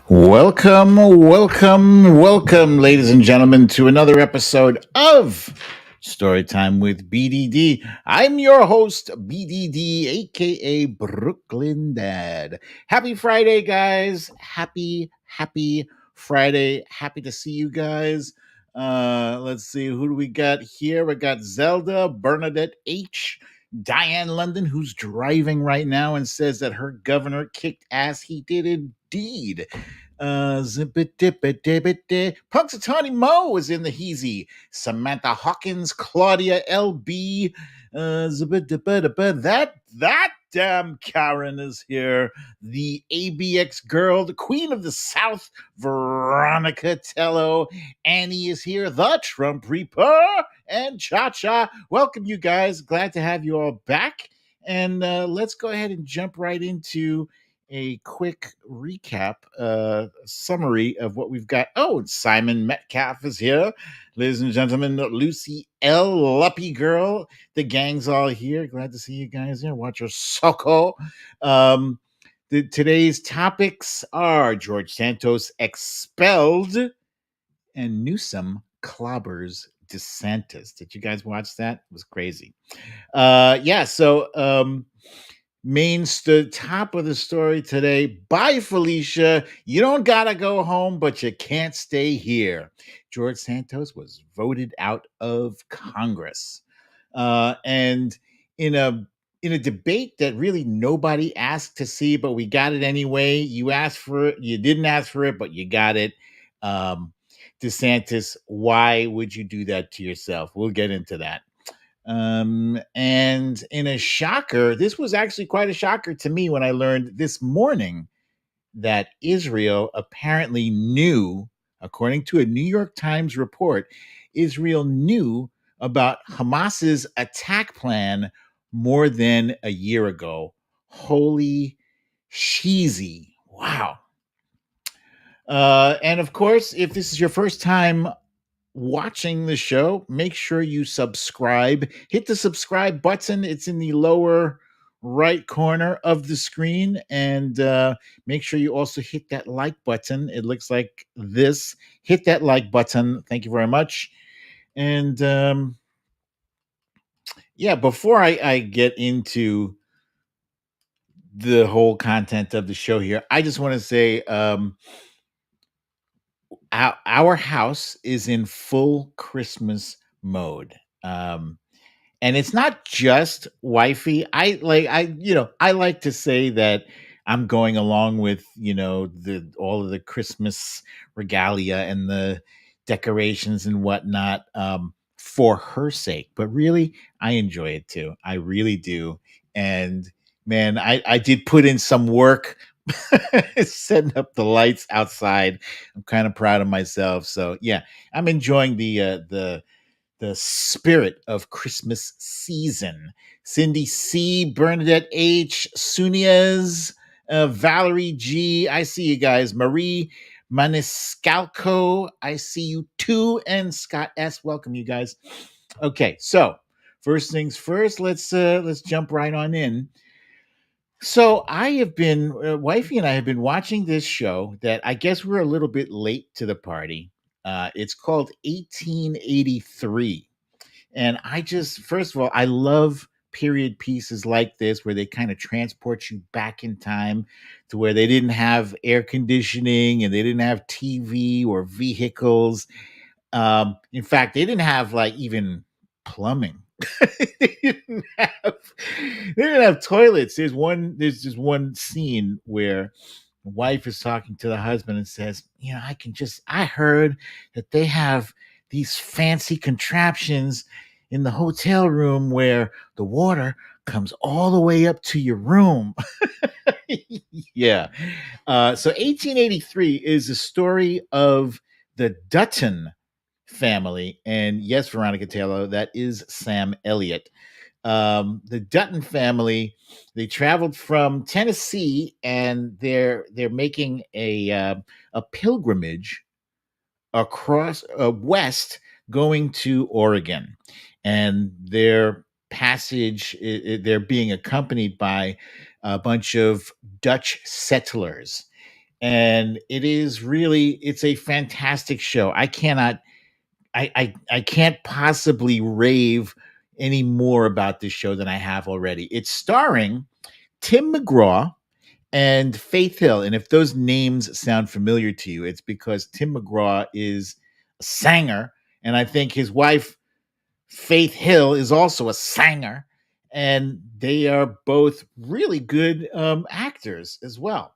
Welcome, ladies and gentlemen, to another episode of Storytime with BDD. I'm your host, BDD, aka Brooklyn Dad. Happy Friday, guys. Happy Friday. Happy to see you guys. Let's see, who do we got here? We got Zelda, Bernadette H., Diane London, who's driving right now and says that her governor kicked ass. He did indeed. Punxsutawney Mo is in the heezy. Samantha Hawkins, Claudia LB, that damn Karen is here. The ABX girl, the queen of the South, Veronica Tello. Annie is here. The Trump Reaper and Cha Cha. Welcome, you guys. Glad to have you all back. And let's go ahead and jump right into a quick recap, summary of what we've got. Oh, Simon Metcalf is here. Ladies and gentlemen, Lucy L. Luppy Girl. The gang's all here. Glad to see you guys here. Watch your Soko. Today's topics are George Santos expelled and Newsom clobbers DeSantis. Did you guys watch that? It was crazy. The top of the story today. Bye, Felicia. You don't gotta go home, but you can't stay here. George Santos was voted out of Congress, and in a debate that really nobody asked to see, but we got it anyway. You asked for it, you didn't ask for it, but you got it. DeSantis, why would you do that to yourself? We'll get into that. And in a shocker, this was actually quite a shocker to me when I learned this morning that Israel apparently knew, according to a New York Times report, Israel knew about Hamas's attack plan more than a year ago. Holy cheesy. Wow. And of course, if this is your first time watching the show, make sure you subscribe. Hit the subscribe button. It's in the lower right corner of the screen. And make sure you also hit that like button. It looks like this. Hit that like button. Thank you very much. And before I get into the whole content of the show here, I just want to say our house is in full Christmas mode. And it's not just wifey. I like to say that I'm going along with, all of the Christmas regalia and the decorations and whatnot, for her sake. But really, I enjoy it too. I really do. And man, I did put in some work setting up the lights outside. I'm kind of proud of myself. So yeah, I'm enjoying the spirit of Christmas season. Cindy C, Bernadette H, Sunias, Valerie G. I see you guys. Marie Maniscalco. I see you too. And Scott S. Welcome, you guys. Okay, so first things first. Let's jump right on in. So I have been, wifey and I have been watching this show that I guess we're a little bit late to the party. It's called 1883. And first of all, I love period pieces like this where they kind of transport you back in time to where they didn't have air conditioning and they didn't have TV or vehicles. In fact, they didn't have like even plumbing. they didn't have they didn't have toilets. There's just one scene where the wife is talking to the husband and says, I heard that they have these fancy contraptions in the hotel room where the water comes all the way up to your room. Yeah. So 1883 is the story of the Dutton family. And yes, Veronica Taylor, that is Sam Elliott. The Dutton family, they traveled from Tennessee and they're making a pilgrimage across west going to Oregon. And their passage, they're being accompanied by a bunch of Dutch settlers. and it's a fantastic show. I can't possibly rave any more about this show than I have already. It's starring Tim McGraw and Faith Hill. And if those names sound familiar to you, it's because Tim McGraw is a singer, and I think his wife Faith Hill is also a singer, and they are both really good actors as well.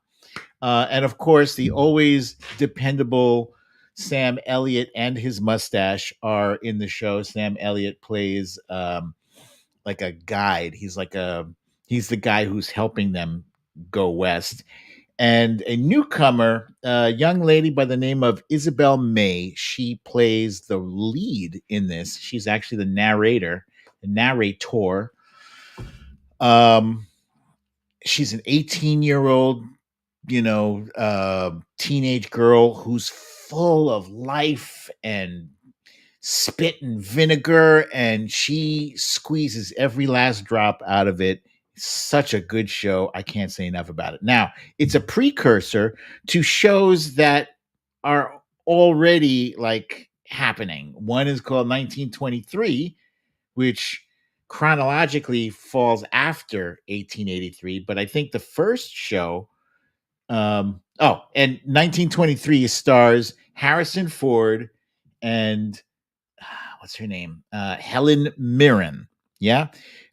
And of course, the always dependable Sam Elliott and his mustache are in the show. Sam Elliott plays like a guide. He's the guy who's helping them go west. And a newcomer, a young lady by the name of Isabel May, she plays the lead in this. She's actually the narrator. Um, she's an 18-year-old, teenage girl who's full of life and spit and vinegar, and she squeezes every last drop out of it. Such a good show. I can't say enough about it. Now, it's a precursor to shows that are already like happening. One is called 1923, which chronologically falls after 1883, but I think the first show and 1923 stars Harrison Ford and what's her name? Helen Mirren. Yeah.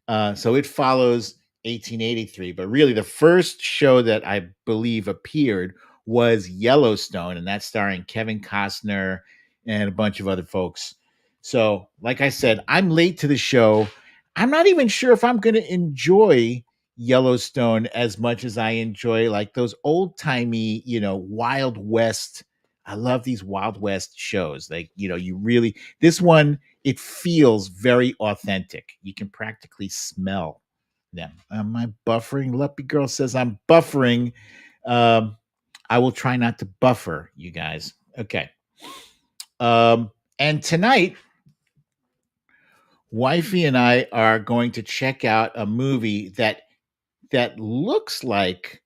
So it follows 1883, but really the first show that I believe appeared was Yellowstone, and that's starring Kevin Costner and a bunch of other folks. So, like I said, I'm late to the show. I'm not even sure if I'm going to enjoy Yellowstone as much as I enjoy like those old timey, Wild West. I love these Wild West shows. Like, this one, it feels very authentic. You can practically smell them. Am I buffering? Luppy Girl says I'm buffering. Um, I will try not to buffer, you guys. Okay. And tonight, Wifey and I are going to check out a movie that looks like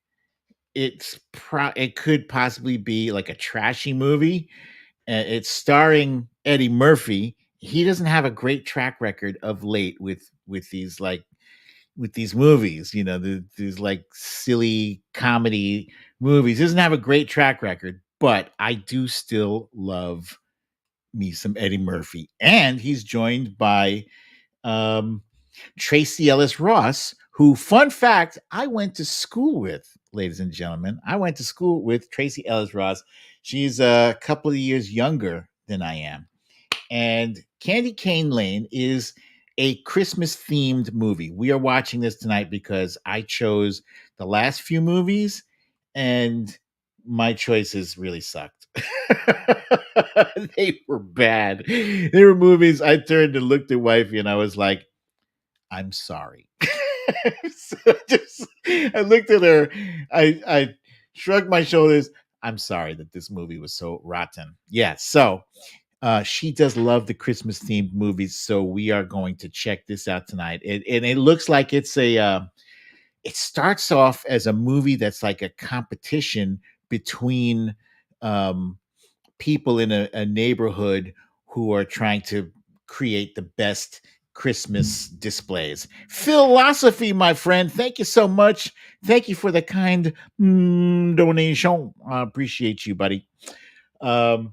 it could possibly be like a trashy movie. It's starring Eddie Murphy. He doesn't have a great track record of late with these movies, these like silly comedy movies. He doesn't have a great track record, but I do still love me some Eddie Murphy. And he's joined by um, Tracy Ellis Ross, who, fun fact, I went to school with, ladies and gentlemen. I went to school with Tracy Ellis Ross. She's a couple of years younger than I am. And Candy Cane Lane is a Christmas themed movie. We are watching this tonight because I chose the last few movies and my choices really sucked. They were bad. They were movies I turned and looked at Wifey and I was like, I'm sorry. So I looked at her, I shrugged my shoulders. I'm sorry that this movie was so rotten. Yeah, so she does love the Christmas themed movies, so we are going to check this out tonight. And it looks like it's it starts off as a movie that's like a competition between people in a neighborhood who are trying to create the best Christmas displays. Philosophy, my friend. Thank you so much. Thank you for the kind donation. I appreciate you, buddy. So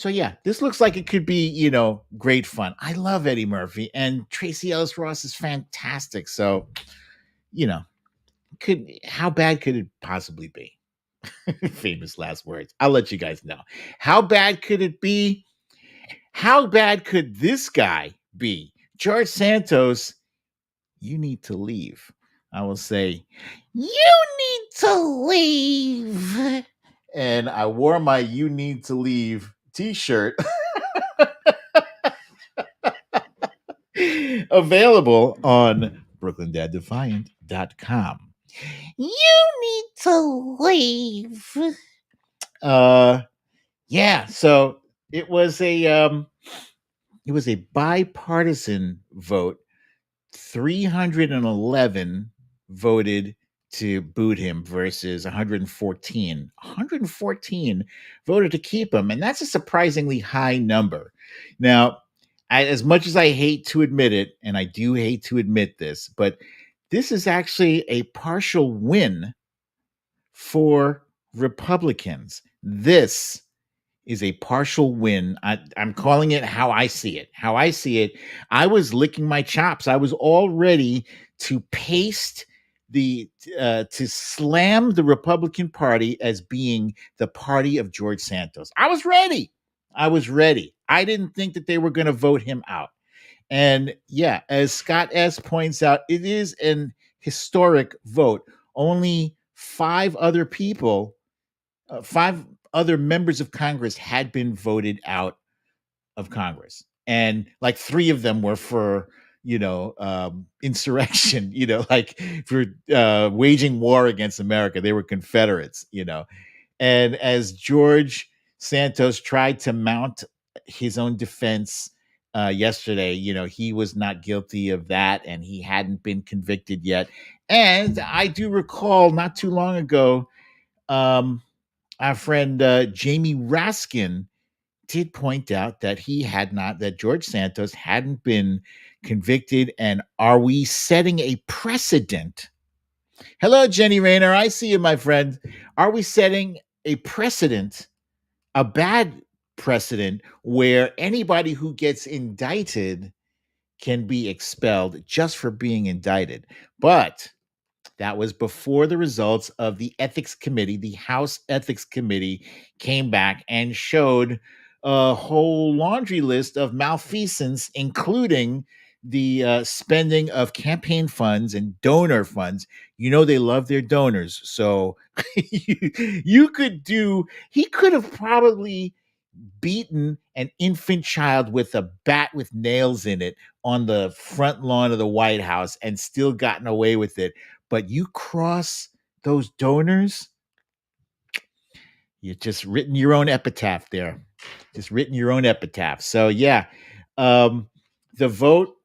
yeah, this looks like it could be, great fun. I love Eddie Murphy and Tracy Ellis Ross is fantastic. So, you know, how bad could it possibly be? Famous last words. I'll let you guys know. How bad could it be? How bad could this guy be? George Santos, you need to leave. I will say, you need to leave. And I wore my You Need to Leave t-shirt. Available on brooklynDadDefiant.com. You need to leave. Yeah, so it was a bipartisan vote. 311 voted to boot him versus 114. 114 voted to keep him, and that's a surprisingly high number. Now, as much as I hate to admit it, and I do hate to admit this, but this is actually a partial win for Republicans. This is a partial win. I'm calling it how I see it. How I see it, I was licking my chops. I was all ready to paste to slam the Republican Party as being the party of George Santos. I was ready. I was ready. I didn't think that they were going to vote him out. And yeah, as Scott S. points out, it is an historic vote. Only five other members of Congress had been voted out of Congress, and like three of them were for insurrection, like for waging war against America. They were Confederates, and as George Santos tried to mount his own defense yesterday, he was not guilty of that, and he hadn't been convicted yet. And I do recall not too long ago, our friend Jamie Raskin did point out that that George Santos hadn't been convicted. And are we setting a precedent? Hello, Jenny Rayner. I see you, my friend. Are we setting a precedent, a bad precedent, where anybody who gets indicted can be expelled just for being indicted? But that was before the results of the ethics committee. The House Ethics Committee came back and showed a whole laundry list of malfeasance, including the spending of campaign funds and donor funds. They love their donors. So you could he could have probably beaten an infant child with a bat with nails in it on the front lawn of the White House and still gotten away with it. But you cross those donors, you just written your own epitaph there. Just written your own epitaph. So yeah, the vote,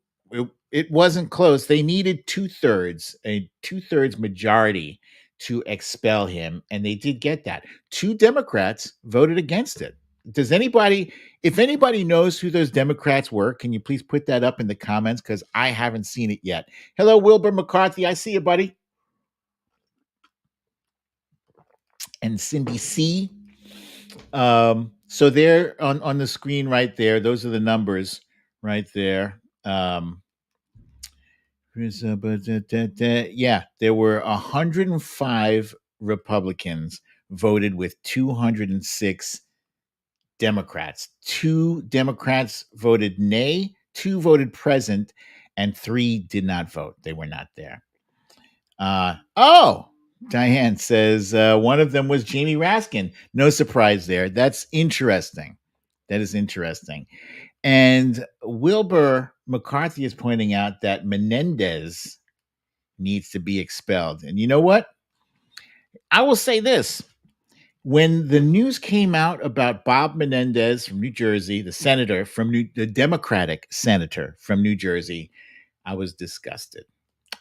it wasn't close. They needed a two-thirds majority to expel him, and they did get that. Two Democrats voted against it. If anybody knows who those Democrats were, can you please put that up in the comments? Because I haven't seen it yet. Hello, Wilbur McCarthy. I see you, buddy. And Cindy C. So there on the screen right there, those are the numbers right there. Yeah, there were 105 Republicans voted with 206 Democrats. 2 Democrats voted nay, 2 voted present, and 3 did not vote. They were not there. Diane says one of them was Jamie Raskin. No surprise there. That's interesting. That is interesting. And Wilbur McCarthy is pointing out that Menendez needs to be expelled. And you know what? I will say this. When the news came out about Bob Menendez from New Jersey, the Democratic senator from New Jersey, I was disgusted.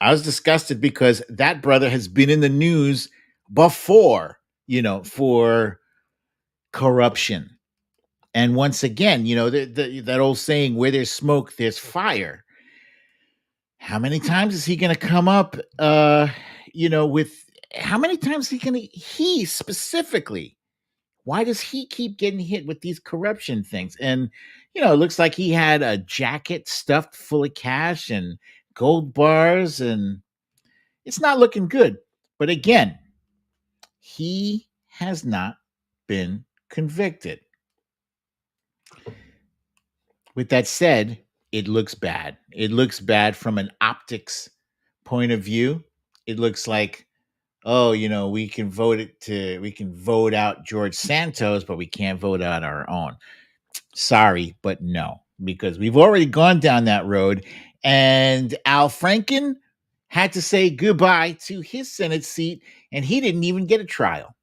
I was disgusted because that brother has been in the news before, for corruption. And once again, that old saying, where there's smoke, there's fire. How many times is he going to come up, with how many times he specifically, why does he keep getting hit with these corruption things? And, it looks like he had a jacket stuffed full of cash and gold bars, and it's not looking good. But again, he has not been convicted. With that said, it looks bad. It looks bad from an optics point of view. It looks like, we can vote out George Santos, but we can't vote out our own. Sorry, but no, because we've already gone down that road. And Al Franken had to say goodbye to his Senate seat, and he didn't even get a trial.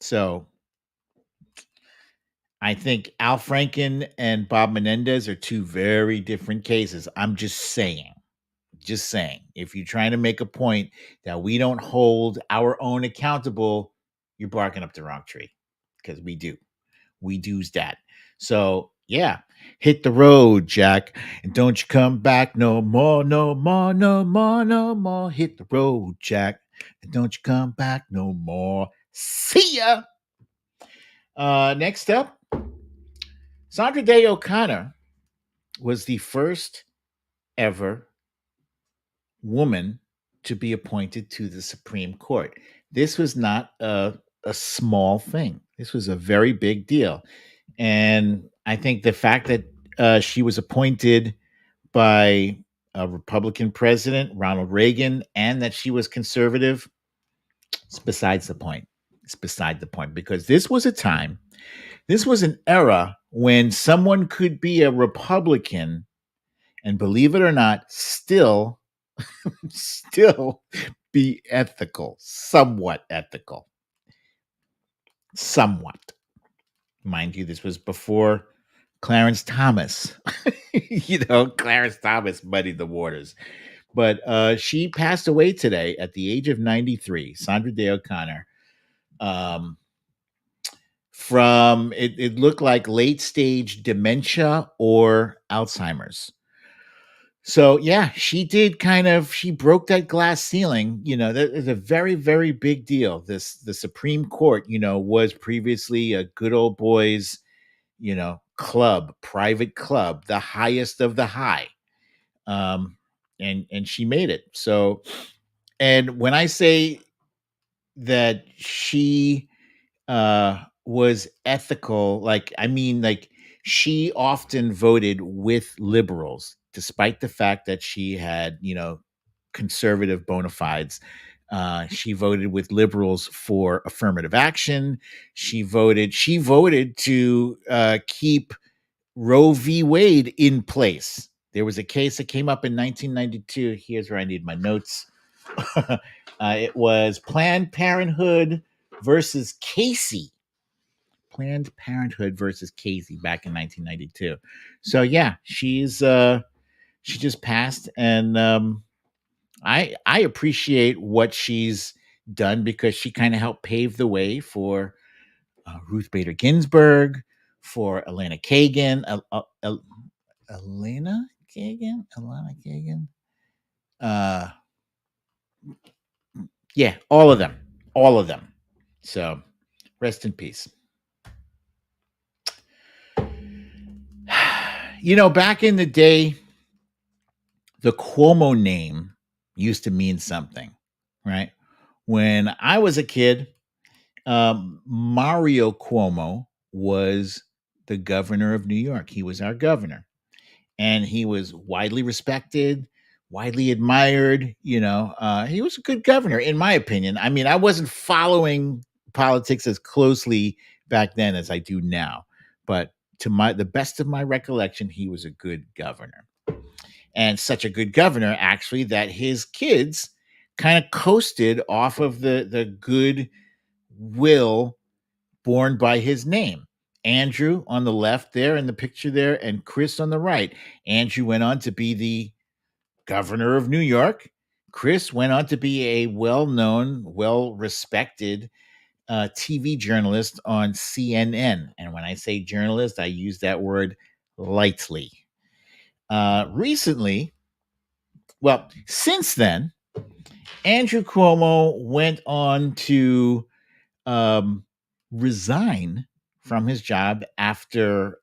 So I think Al Franken and Bob Menendez are two very different cases. I'm just saying. Just saying. If you're trying to make a point that we don't hold our own accountable, you're barking up the wrong tree, because we do. We do's that. So yeah, hit the road, Jack, and don't you come back no more, no more, no more, no more. Hit the road, Jack, and don't you come back no more. See ya. Next up, Sandra Day O'Connor was the first ever woman to be appointed to the Supreme Court. This was not a small thing. This was a very big deal. And I think the fact that she was appointed by a Republican president, Ronald Reagan, and that she was conservative, it's besides the point. It's beside the point, because this was a time, this was an era when someone could be a Republican and, believe it or not, still be ethical, somewhat ethical, somewhat. Mind you, this was before Clarence Thomas. Clarence Thomas muddied the waters. But she passed away today at the age of 93, Sandra Day O'Connor. From it looked like late stage dementia or Alzheimer's. So yeah, she broke that glass ceiling. That is a very, very big deal. The Supreme Court, was previously a good old boys, club, private club, the highest of the high. And she made it. So, and when I say that she was ethical, I mean, she often voted with liberals, despite the fact that she had, conservative bona fides. She voted with liberals for affirmative action. She voted to keep Roe v. Wade in place. There was a case that came up in 1992. Here's where I need my notes. It was Planned Parenthood versus Casey. Planned Parenthood versus Casey back in 1992. So yeah, she just passed, and I appreciate what she's done, because she kind of helped pave the way for Ruth Bader Ginsburg, for Elena Kagan, Elena Kagan. Yeah, all of them. So rest in peace. Back in the day, the Cuomo name used to mean something, right? When I was a kid, Mario Cuomo was the governor of New York. He was our governor, and he was widely respected, widely admired. He was a good governor, in my opinion. I mean, I wasn't following politics as closely back then as I do now, but to the best of my recollection, he was a good governor. And such a good governor, actually, that his kids kind of coasted off of the good will born by his name. Andrew on the left there in the picture there, and Chris on the right. Andrew went on to be the governor of New York. Chris went on to be a well-known, well-respected TV journalist on CNN. And when I say journalist, I use that word lightly. Since then, Andrew Cuomo went on to resign from his job after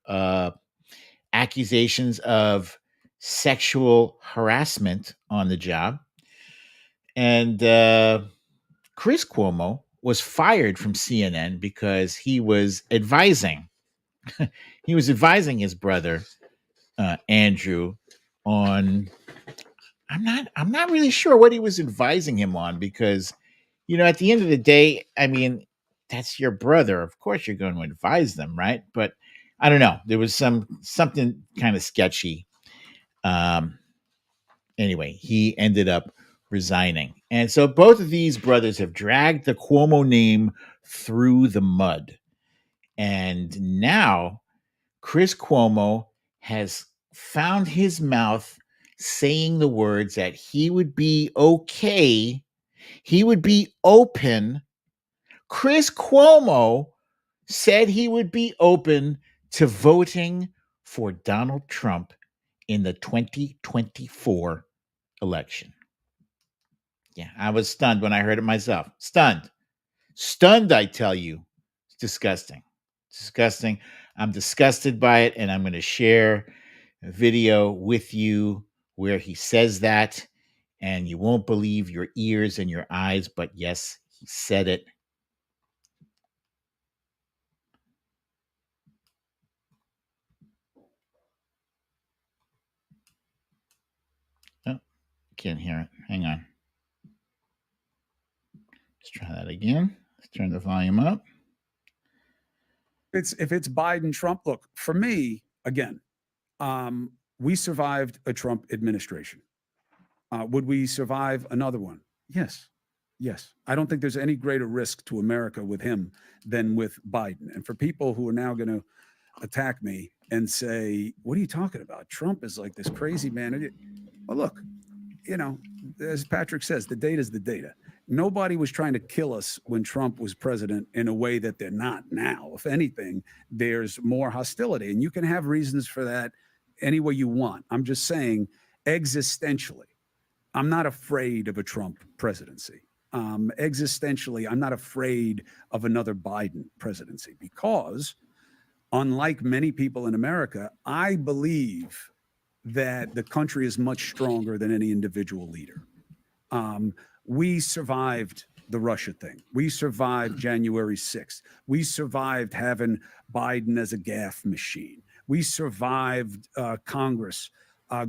accusations of sexual harassment on the job. And Chris Cuomo was fired from CNN because he was advising his brother Andrew on, I'm not really sure what he was advising him on, because at the end of the day, I mean, that's your brother. Of course you're going to advise them, right? But I don't know. There was something kind of sketchy. Anyway, he ended up resigning. And so both of these brothers have dragged the Cuomo name through the mud. And now Chris Cuomo has found his mouth saying the words that he would be okay, he would be open. Chris Cuomo said he would be open to voting for Donald Trump in the 2024 election. Yeah, I was stunned when I heard it myself. Stunned. Stunned, I tell you. It's disgusting. Disgusting. I'm disgusted by it, and I'm going to share a video with you where he says that, and you won't believe your ears and your eyes, but yes, he said it. Oh, can't hear it. Hang on. Let's try that again. Let's turn the volume up. If it's Biden, Trump, look, for me, again, we survived a Trump administration. Would we survive another one? Yes. Yes. I don't think there's any greater risk to America with him than with Biden. And for people who are now going to attack me and say, what are you talking about? Trump is like this crazy man. Well, look, as Patrick says, the data is the data. Nobody was trying to kill us when Trump was president in a way that they're not now. If anything, there's more hostility. And you can have reasons for that any way you want. I'm just saying, existentially, I'm not afraid of a Trump presidency. Existentially, I'm not afraid of another Biden presidency because, unlike many people in America, I believe that the country is much stronger than any individual leader. We survived the Russia thing. We survived January 6th. We survived having Biden as a gaffe machine. We survived Congress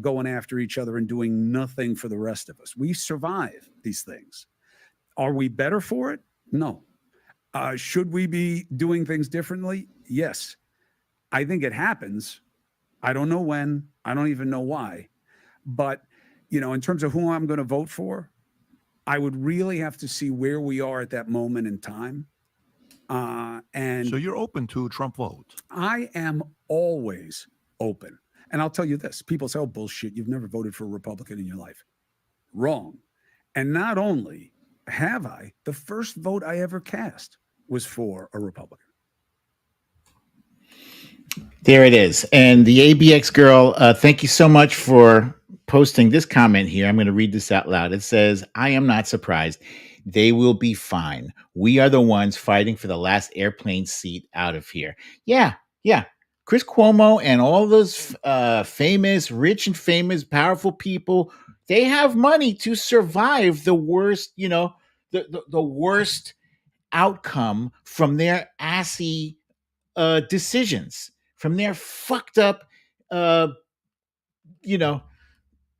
going after each other and doing nothing for the rest of us. We survived these things. Are we better for it? No. Should we be doing things differently? Yes. I think it happens. I don't know when. I don't even know why. But, in terms of who I'm going to vote for, I would really have to see where we are at that moment in time. And so you're open to Trump vote? I am always open. And I'll tell you this. People say, oh, bullshit. You've never voted for a Republican in your life. Wrong. And not only have I, the first vote I ever cast was for a Republican. There it is. And the ABX girl, thank you so much for posting this comment here. I'm going to read this out loud. It says, I am not surprised. They will be fine. We are the ones fighting for the last airplane seat out of here. Yeah. Chris Cuomo and all those famous, rich and famous, powerful people, they have money to survive the worst, the worst outcome from their assy decisions, from their fucked up,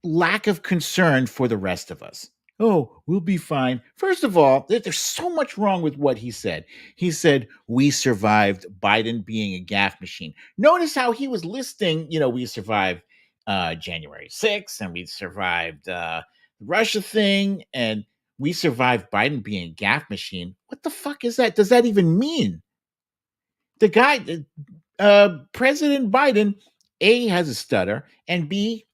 lack of concern for the rest of us. Oh, we'll be fine. First of all, there's so much wrong with what he said. He said, we survived Biden being a gaffe machine. Notice how he was listing, we survived January 6th, and we survived the Russia thing, and we survived Biden being a gaffe machine. What the fuck is that? Does that even mean? The guy, President Biden, A, has a stutter, and B,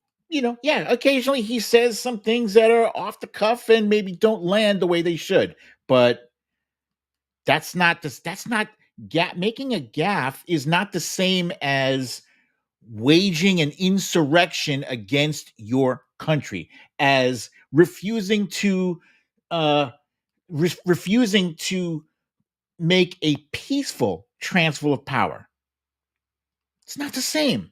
occasionally he says some things that are off the cuff and maybe don't land the way they should. But making a gaffe is not the same as waging an insurrection against your country, as refusing to make a peaceful transfer of power. It's not the same.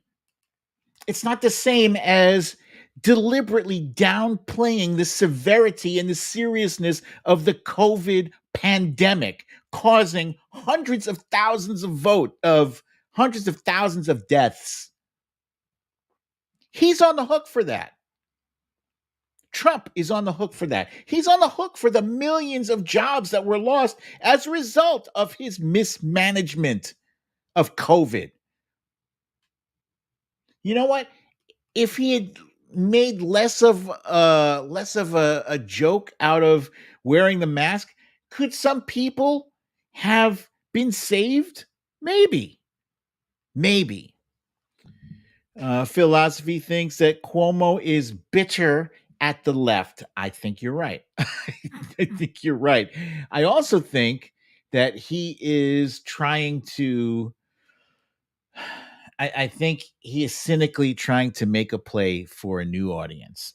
It's not the same as deliberately downplaying the severity and the seriousness of the COVID pandemic, causing hundreds of thousands of deaths. He's on the hook for that. Trump is on the hook for that. He's on the hook for the millions of jobs that were lost as a result of his mismanagement of COVID. You know what? If he had made less of a joke out of wearing the mask, could some people have been saved? Maybe. Philosophy thinks that Cuomo is bitter at the left. I think you're right. I think you're right. I also think that he is trying to, I think he is cynically trying to make a play for a new audience.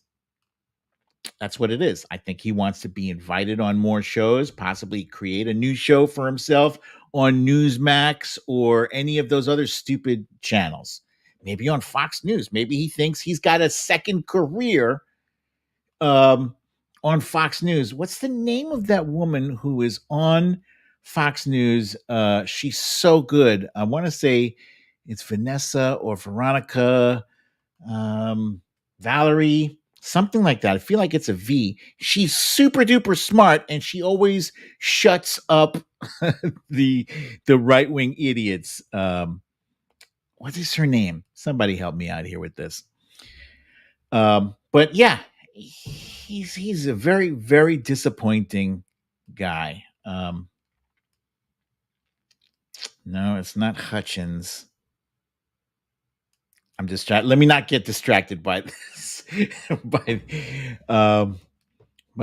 That's what it is. I think he wants to be invited on more shows, possibly create a new show for himself on Newsmax or any of those other stupid channels. Maybe on Fox News. Maybe he thinks he's got a second career on Fox News. What's the name of that woman who is on Fox News? She's so good. I want to say it's Vanessa or Veronica, Valerie, something like that. I feel like it's a V. She's super duper smart, and she always shuts up the right wing idiots. What is her name? Somebody help me out here with this. But yeah, he's a very, very disappointing guy. No, it's not Hutchins. I'm just trying. Let me not get distracted by this. But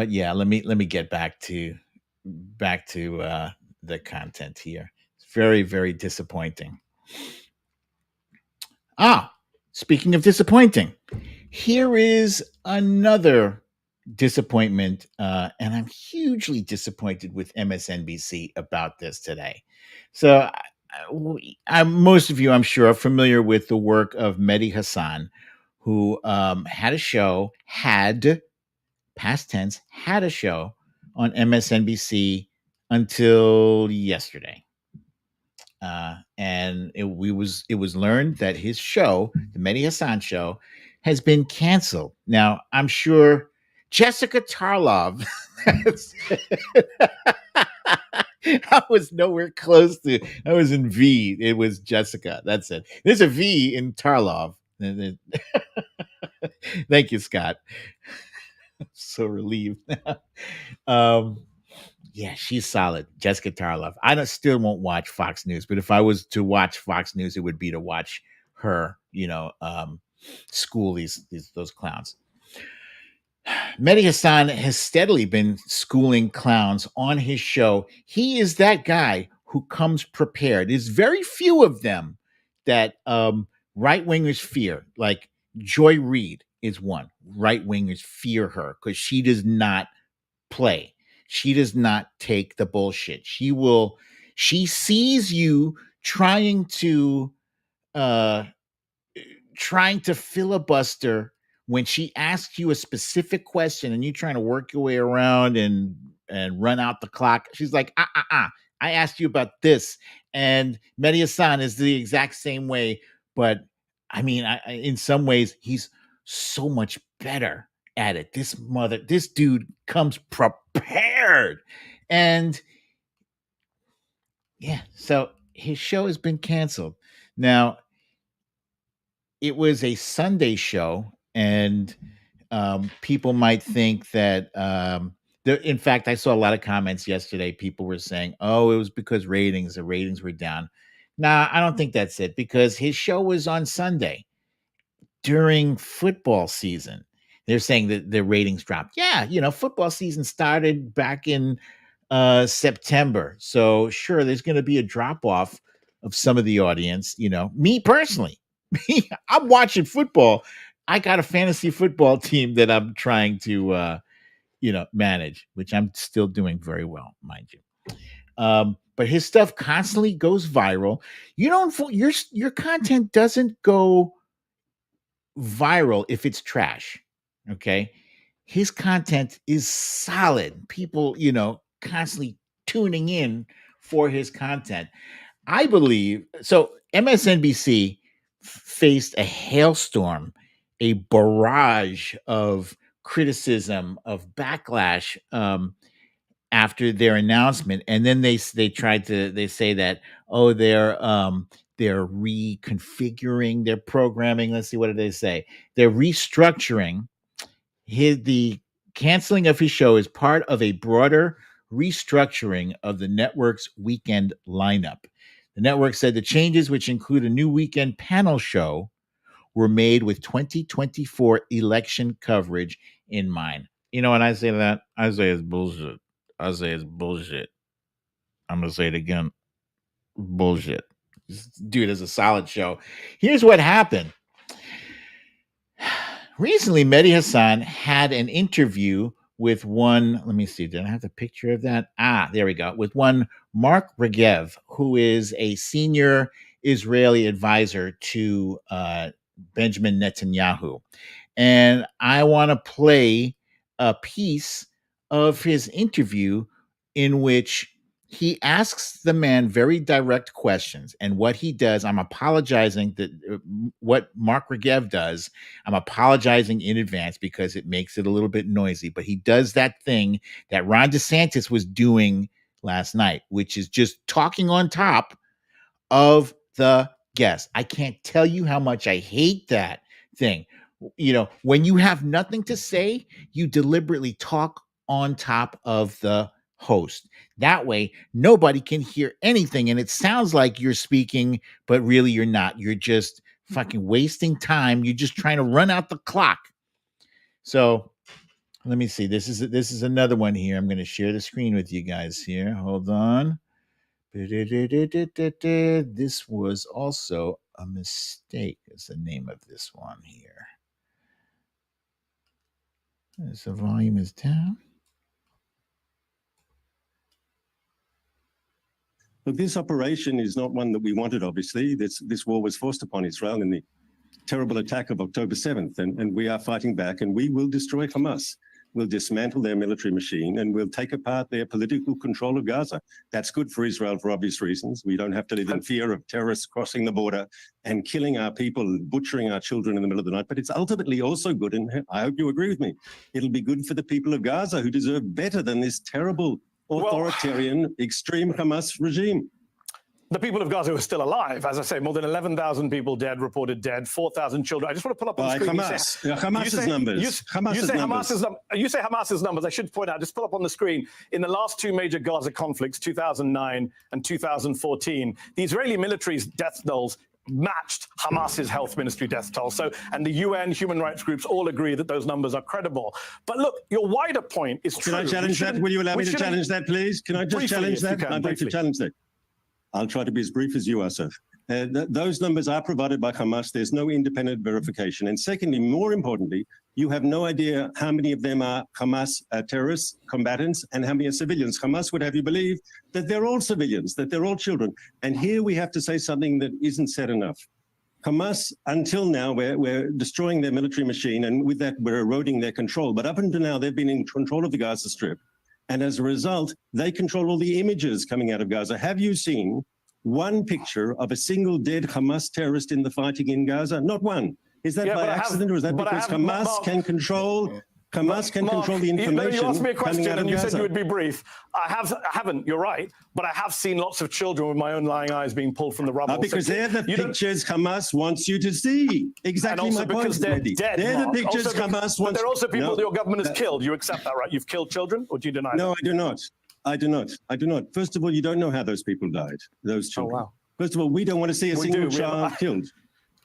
yeah, let me get back to the content here. It's very, very disappointing. Speaking of disappointing, here is another disappointment, and I'm hugely disappointed with MSNBC about this today. So, most of you, I'm sure, are familiar with the work of Medhi Hasan, who had past tense, had a show on MSNBC until yesterday. And it was learned that his show, the Medhi Hasan show, has been canceled. Now, I'm sure Jessica Tarlov, I was nowhere close to, I was in V. It was Jessica. That's it. There's a V in Tarlov. Thank you, Scott. I'm so relieved. Yeah, she's solid. Jessica Tarlov. Still won't watch Fox News, but if I was to watch Fox News, it would be to watch her, school those clowns. Medhi Hasan has steadily been schooling clowns on his show. He is that guy who comes prepared. There's very few of them that right wingers fear. Like Joy Reid is one. Right wingers fear her because she does not play. She does not take the bullshit. She sees you trying to filibuster when she asks you a specific question and you're trying to work your way around and run out the clock. She's like, I asked you about this. And Medhi Hasan is the exact same way. But I mean, in some ways, he's so much better at it. This dude comes prepared. And yeah, so his show has been canceled. Now, it was a Sunday show, and people might think that in fact, I saw a lot of comments yesterday. People were saying, oh, it was because the ratings were down. Nah, I don't think that's it, because his show was on Sunday during football season. They're saying that the ratings dropped. Yeah, football season started back in September. So sure, there's going to be a drop off of some of the audience. Me personally, I'm watching football. I got a fantasy football team that I'm trying to, manage, which I'm still doing very well, mind you. But his stuff constantly goes viral. Your content doesn't go viral if it's trash. Okay. His content is solid. People, constantly tuning in for his content. I believe so. MSNBC faced a hailstorm, a barrage of criticism, of backlash after their announcement, and then they say that, oh, they're reconfiguring their programming. Let's see, what did they say? They're restructuring. The canceling of his show is part of a broader restructuring of the network's weekend lineup. The network said the changes, which include a new weekend panel show, were made with 2024 election coverage in mind. You know, when I say that, I say it's bullshit. I say it's bullshit. I'm going to say it again. Bullshit. Dude, it's a solid show. Here's what happened. Recently, Medhi Hasan had an interview with one, let me see, did I have the picture of that? Ah, there we go. With one Mark Regev, who is a senior Israeli advisor to Benjamin Netanyahu. And I want to play a piece of his interview in which he asks the man very direct questions. And what he does, I'm apologizing that what Mark Regev does, I'm apologizing in advance because it makes it a little bit noisy, but he does that thing that Ron DeSantis was doing last night, which is just talking on top of the guest. I can't tell you how much I hate that thing. You know, when you have nothing to say, you deliberately talk on top of the host. That way, nobody can hear anything. And it sounds like you're speaking, but really you're not. You're just fucking wasting time. You're just trying to run out the clock. So let me see. This is another one here. I'm going to share the screen with you guys here. Hold on. This was also a mistake, is the name of this one here. So the volume is down. Look, this operation is not one that we wanted, obviously. This war was forced upon Israel in the terrible attack of October 7th, and we are fighting back, and we will destroy Hamas. We'll dismantle their military machine, and we'll take apart their political control of Gaza. That's good for Israel for obvious reasons. We don't have to live in fear of terrorists crossing the border and killing our people, butchering our children in the middle of the night. But it's ultimately also good, and I hope you agree with me, it'll be good for the people of Gaza who deserve better than this terrible authoritarian, extreme Hamas regime. The people of Gaza are still alive. As I say, more than 11,000 people dead, reported dead, 4,000 children. I just want to pull up on the screen. Hamas's numbers. You say Hamas's numbers. I should point out, just pull up on the screen. In the last two major Gaza conflicts, 2009 and 2014, the Israeli military's death tolls matched Hamas's health ministry death toll. So, and the UN human rights groups all agree that those numbers are credible. But look, your wider point is true. Can I challenge that? Will you allow me to challenge that, please? Can I just challenge that? I'd like to challenge that. I'll try to be as brief as you are, sir. Those numbers are provided by Hamas. There's no independent verification. And secondly, more importantly, you have no idea how many of them are Hamas terrorists, combatants, and how many are civilians. Hamas would have you believe that they're all civilians, that they're all children. And here we have to say something that isn't said enough. Hamas, until now, we're destroying their military machine, and with that, we're eroding their control. But up until now, they've been in control of the Gaza Strip. And as a result, they control all the images coming out of Gaza. Have you seen one picture of a single dead Hamas terrorist in the fighting in Gaza? Not one. Is that by accident, or is that because Hamas can control the information? You asked me a question and you Gaza. said you would be brief. I haven't, you're right, but I have seen lots of children with my own lying eyes being pulled from the rubble. Because they're the pictures Hamas wants you to see. Exactly my point, because they're dead, they're the pictures Hamas wants. They're also people that your government has killed. You accept that, right? You've killed children, or do you deny that? No, I do not. I do not. First of all, you don't know how those people died, those children. Oh, wow. First of all, we don't want to see a single child killed.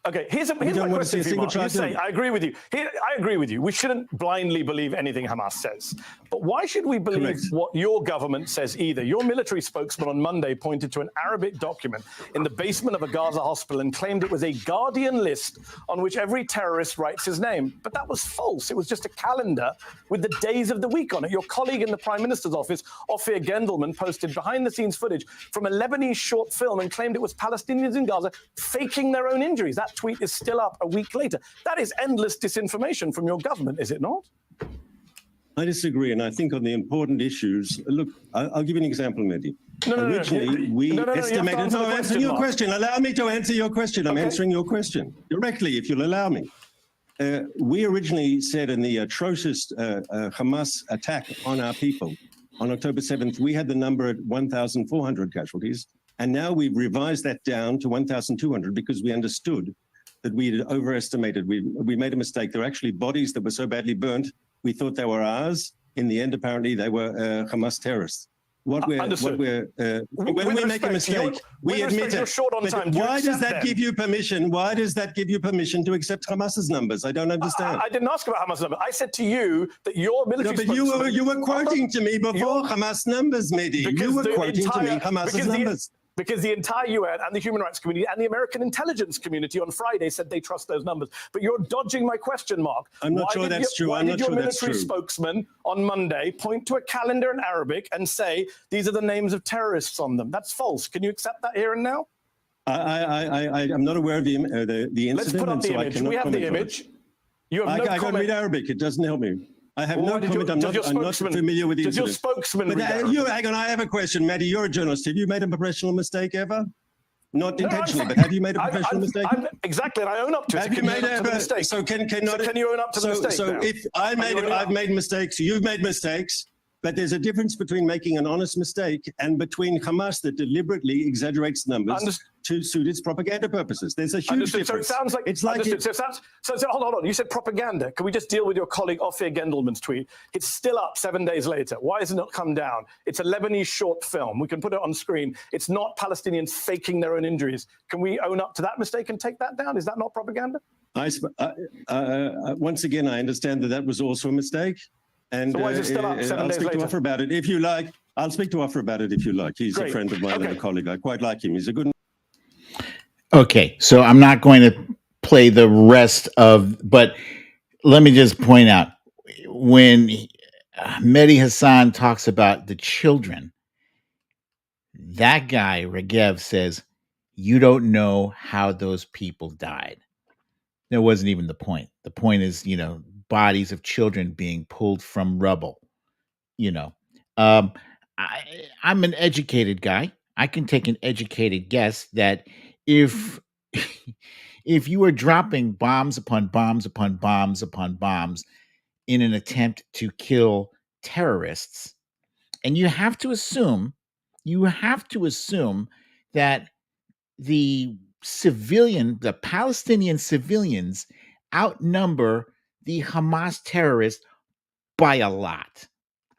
Okay, here's my question for you, Mark. I agree with you. I agree with you. We shouldn't blindly believe anything Hamas says. But why should we believe what your government says either? Your military spokesman on Monday pointed to an Arabic document in the basement of a Gaza hospital and claimed it was a Guardian list on which every terrorist writes his name. But that was false. It was just a calendar with the days of the week on it. Your colleague in the Prime Minister's office, Ophir Gendelman, posted behind-the-scenes footage from a Lebanese short film and claimed it was Palestinians in Gaza faking their own injuries. That tweet is still up a week later. That is endless disinformation from your government, is it not? I disagree, and I think on the important issues, look, I'll give you an example, Mehdi. Originally, we estimated... No, I'm answering your question. Allow me to answer your question. I'm answering your question directly, if you'll allow me. We originally said in the atrocious Hamas attack on our people on October 7th, we had the number at 1,400 casualties, and now we've revised that down to 1,200 because we understood that we had overestimated. We made a mistake. There were actually bodies that were so badly burnt, we thought they were ours. In the end, apparently, they were Hamas terrorists. when we make a mistake, we admit it. Short on time. Why does that give you permission? Why does that give you permission to accept Hamas's numbers? I don't understand. I didn't ask about Hamas numbers. I said to you that your military spokesman... you were quoting to me before Hamas numbers, Mehdi. You were quoting to me Hamas's numbers. Because the entire UN and the human rights community and the American intelligence community on Friday said they trust those numbers. But you're dodging my question, Mark. I'm not sure that's true. Why did your military spokesman on Monday point to a calendar in Arabic and say, these are the names of terrorists on them? That's false. Can you accept that here and now? I'm not aware of the incident. Let's put up the image. We have the image. You have no comment. I can't read Arabic. It doesn't help me. I have no comment. I'm not familiar with the incident. Does your spokesman hang on, I have a question. Mehdi, you're a journalist. Have you made a professional mistake ever? Not intentionally, but have you made a professional mistake? Exactly, and I own up to it. Have you made a mistake? So can you own up to the mistake? So if I've made mistakes, you've made mistakes, but there's a difference between making an honest mistake and between Hamas that deliberately exaggerates numbers to suit its propaganda purposes. There's a huge difference. So it sounds like it's like hold on. You said propaganda. Can we just deal with your colleague Ophir Gendelman's tweet? It's still up 7 days later. Why has it not come down? It's a Lebanese short film. We can put it on screen. It's not Palestinians faking their own injuries. Can we own up to that mistake and take that down? Is that not propaganda? Once again, I understand that was also a mistake. And so why is it still up 7 days later? I'll speak to Ophir about it if you like. I'll speak to Ophir about it if you like. He's a friend of mine and a colleague. I quite like him. He's a good. Okay, so I'm not going to play the rest of, but let me just point out when Medhi Hasan talks about the children, that guy Regev says, you don't know how those people died. That wasn't even the point. The point is, bodies of children being pulled from rubble. I'm an educated guy. I can take an educated guess that if you were dropping bombs upon bombs upon bombs upon bombs in an attempt to kill terrorists, and you have to assume that the Palestinian civilians outnumber the Hamas terrorists by a lot.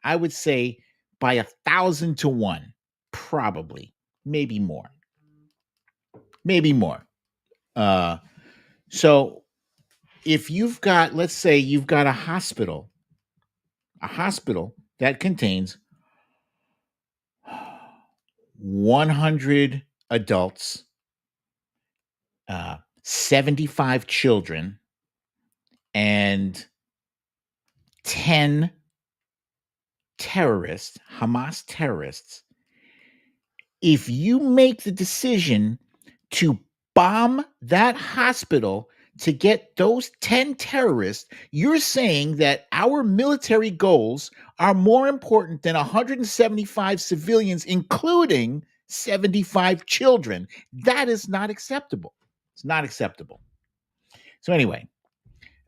I would say by 1,000 to 1, probably, maybe more. So if you've got, let's say you've got a hospital that contains 100 adults, 75 children, and 10 terrorists, Hamas terrorists, if you make the decision to bomb that hospital to get those 10 terrorists, you're saying that our military goals are more important than 175 civilians, including 75 children. That is not acceptable. It's not acceptable. So anyway,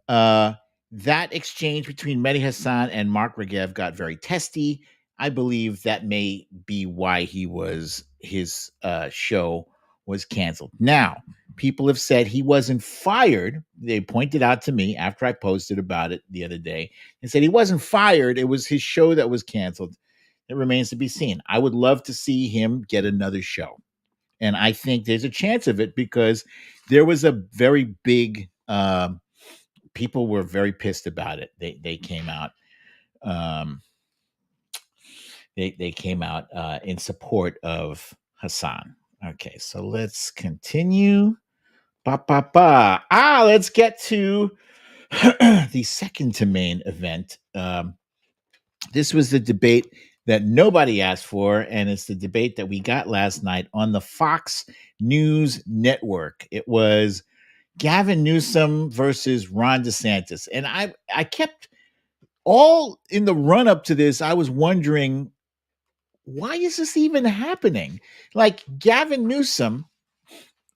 that exchange between Medhi Hasan and Mark Regev got very testy. I believe that may be why his show was canceled. Now, people have said he wasn't fired. They pointed out to me after I posted about it the other day and said he wasn't fired. It was his show that was canceled. It remains to be seen. I would love to see him get another show. And I think there's a chance of it because there was a very big, people were very pissed about it. They came out. They came out in support of Hasan. Okay, so let's continue. Let's get to the second to main event. This was the debate that nobody asked for, and it's the debate that we got last night on the Fox News Network. It was Gavin Newsom versus Ron DeSantis. And I kept all in the run up to this, I was wondering, why is this even happening? Like, Gavin Newsom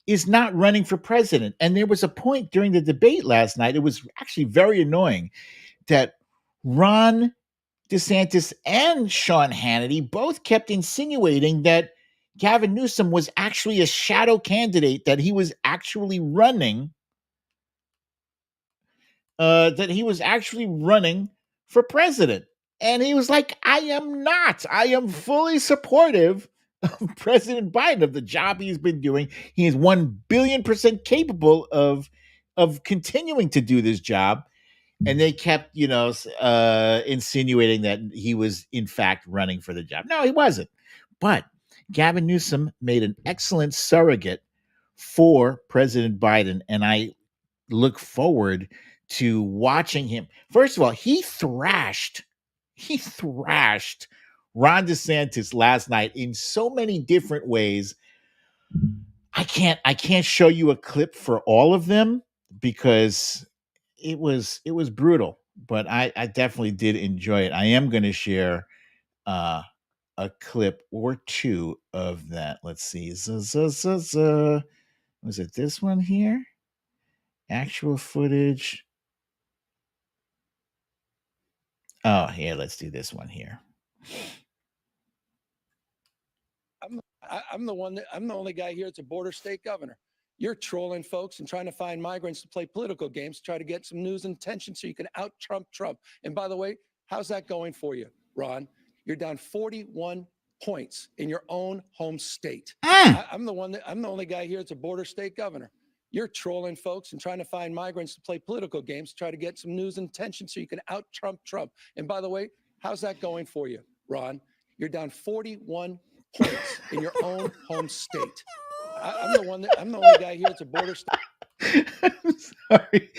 is not running for president. And there was a point during the debate last night, it was actually very annoying, that Ron DeSantis and Sean Hannity both kept insinuating that Gavin Newsom was actually a shadow candidate, that he was actually running, for president. And he was like, I am not. I am fully supportive of President Biden, of the job he's been doing. He is 1 billion% capable of continuing to do this job. And they kept, insinuating that he was in fact running for the job. No, he wasn't. But Gavin Newsom made an excellent surrogate for President Biden, and I look forward to watching him. First of all, he thrashed Ron DeSantis last night in so many different ways. I can't show you a clip for all of them because it was brutal, but I definitely did enjoy it. I am going to share a clip or two of that. Let's see. Was it this one here? Actual footage. Oh, yeah, let's do this one here. I'm the only guy here that's a border state governor. You're trolling folks and trying to find migrants to play political games to try to get some news and attention so you can out Trump. And by the way, how's that going for you, Ron? You're down 41 points in your own home state. I'm the only guy here that's a border state governor. You're trolling folks and trying to find migrants to play political games to try to get some news and attention so you can out Trump. And by the way, how's that going for you, Ron? You're down 41 points in your own home state. I'm the only guy here that's a border state. I'm sorry.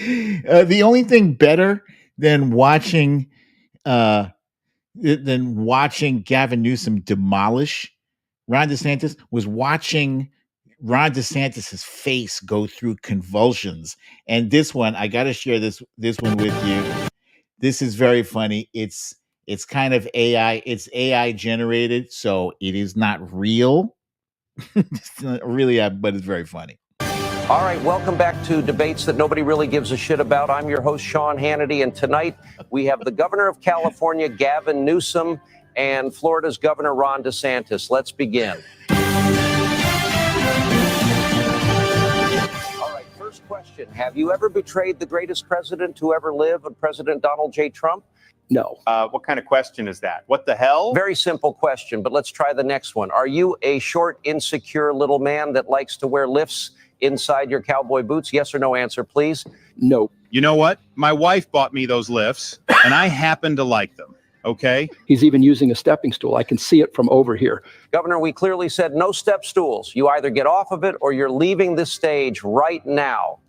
The only thing better than watching Gavin Newsom demolish Ron DeSantis was watching Ron DeSantis's face go through convulsions. And this one, I got to share this one with you. This is very funny. It's kind of AI. It's AI generated, so it is not real. It's not really, but it's very funny. All right, welcome back to Debates That Nobody Really Gives a Shit About. I'm your host, Sean Hannity, and tonight we have the governor of California, Gavin Newsom, and Florida's Governor Ron DeSantis. Let's begin. All right, first question. Have you ever betrayed the greatest president to ever live, President Donald J. Trump? No. What kind of question is that? What the hell? Very simple question, but let's try the next one. Are you a short, insecure little man that likes to wear lifts inside your cowboy boots? Yes or no answer, please. No. You know what? My wife bought me those lifts, and I happen to like them. Okay? He's even using a stepping stool. I can see it from over here. Governor, we clearly said no step stools. You either get off of it or you're leaving this stage right now.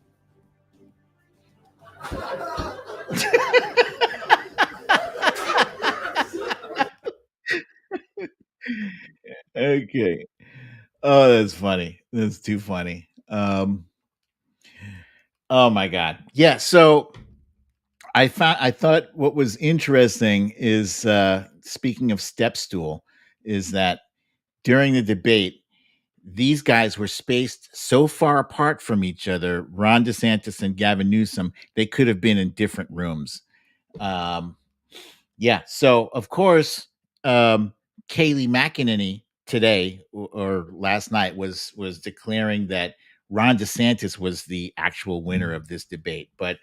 Okay. Oh, that's funny. That's too funny. Oh my God. Yeah. So I thought what was interesting is, speaking of step stool, is that during the debate, these guys were spaced so far apart from each other, Ron DeSantis and Gavin Newsom, they could have been in different rooms. Yeah. So of course, Kayleigh McEnany today or last night was declaring that Ron DeSantis was the actual winner of this debate, but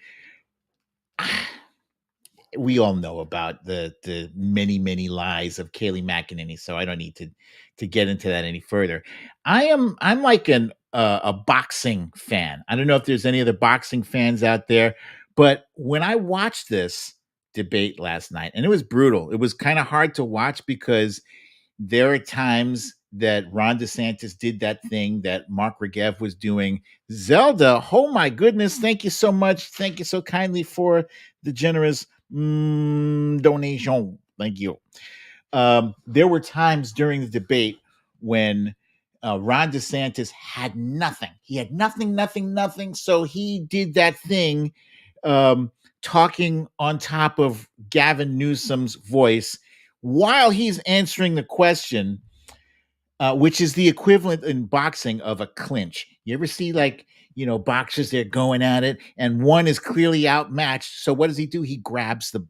we all know about the many lies of Kayleigh McEnany, so I don't need to get into that any further. I'm like a boxing fan. I don't know if there's any other boxing fans out there, but when I watched this debate last night, and it was brutal, it was kind of hard to watch because there are times that Ron DeSantis did that thing that Mark Regev was doing. Zelda, oh my goodness, thank you so much. Thank you so kindly for the generous donation. Thank you. There were times during the debate when Ron DeSantis had nothing. He had nothing. So he did that thing, talking on top of Gavin Newsom's voice while he's answering the question, which is the equivalent in boxing of a clinch. You ever see boxers, they're going at it and one is clearly outmatched. So what does he do? He grabs the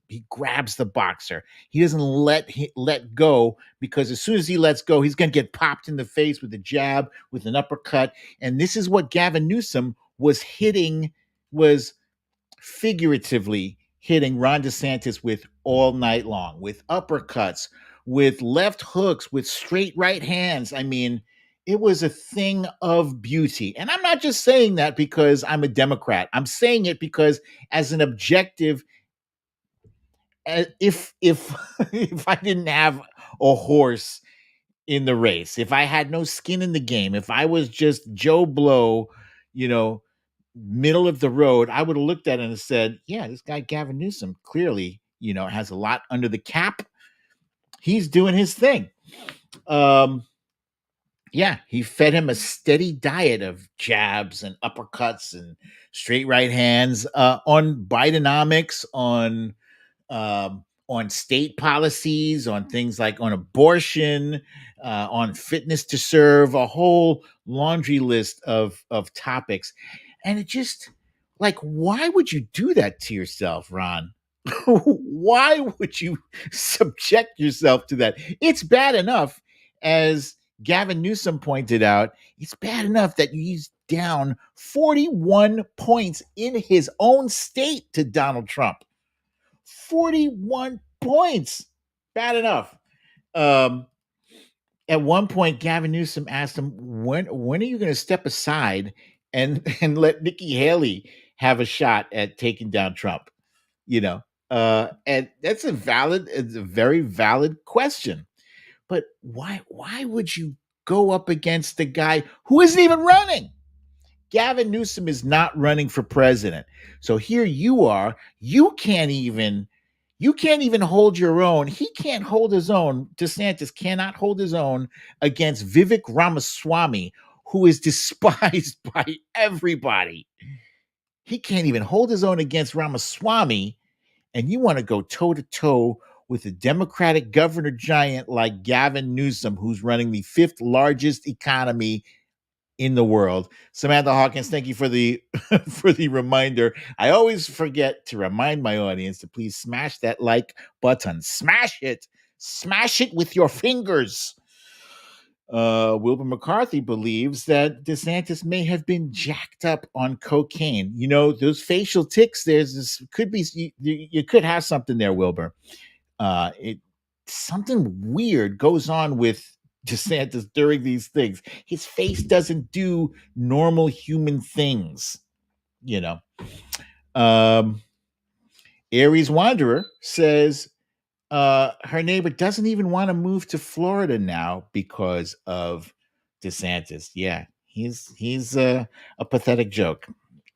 boxer. He doesn't let go, because as soon as he lets go, he's going to get popped in the face with a jab, with an uppercut. And this is what Gavin Newsom was figuratively hitting Ron DeSantis with all night long, with uppercuts, with left hooks, with straight right hands. I mean, it was a thing of beauty. And I'm not just saying that because I'm a Democrat. I'm saying it because as an objective, if if I didn't have a horse in the race, if I had no skin in the game, if I was just Joe Blow, you know, middle of the road, I would have looked at it and said, yeah, this guy Gavin Newsom clearly, has a lot under the cap. He's doing his thing. Yeah, he fed him a steady diet of jabs and uppercuts and straight right hands on Bidenomics, on state policies, on things like on abortion, on fitness to serve, a whole laundry list of topics. And it just like, why would you do that to yourself, Ron? Why would you subject yourself to that? It's bad enough, as Gavin Newsom pointed out, it's bad enough that he's down 41 points in his own state to Donald Trump. 41 points. Bad enough. At one point, Gavin Newsom asked him, when are you going to step aside and let Nikki Haley have a shot at taking down Trump? And that's it's a very valid question. But why would you go up against the guy who isn't even running? Gavin Newsom is not running for president. So here you are, you can't even hold your own. He can't hold his own. DeSantis cannot hold his own against Vivek Ramaswamy, who is despised by everybody. He can't even hold his own against Ramaswamy, and you want to go toe to toe with a Democratic governor giant like Gavin Newsom, who's running the 5th largest economy in the world. Samantha Hawkins, thank you for the for the reminder. I always forget to remind my audience to please smash that like button. Smash it with your fingers. Wilbur McCarthy believes that DeSantis may have been jacked up on cocaine. Those facial tics, you could have something there, Wilbur. Something weird goes on with DeSantis during these things. His face doesn't do normal human things, Aries Wanderer says her neighbor doesn't even want to move to Florida now because of DeSantis. Yeah, he's a pathetic joke.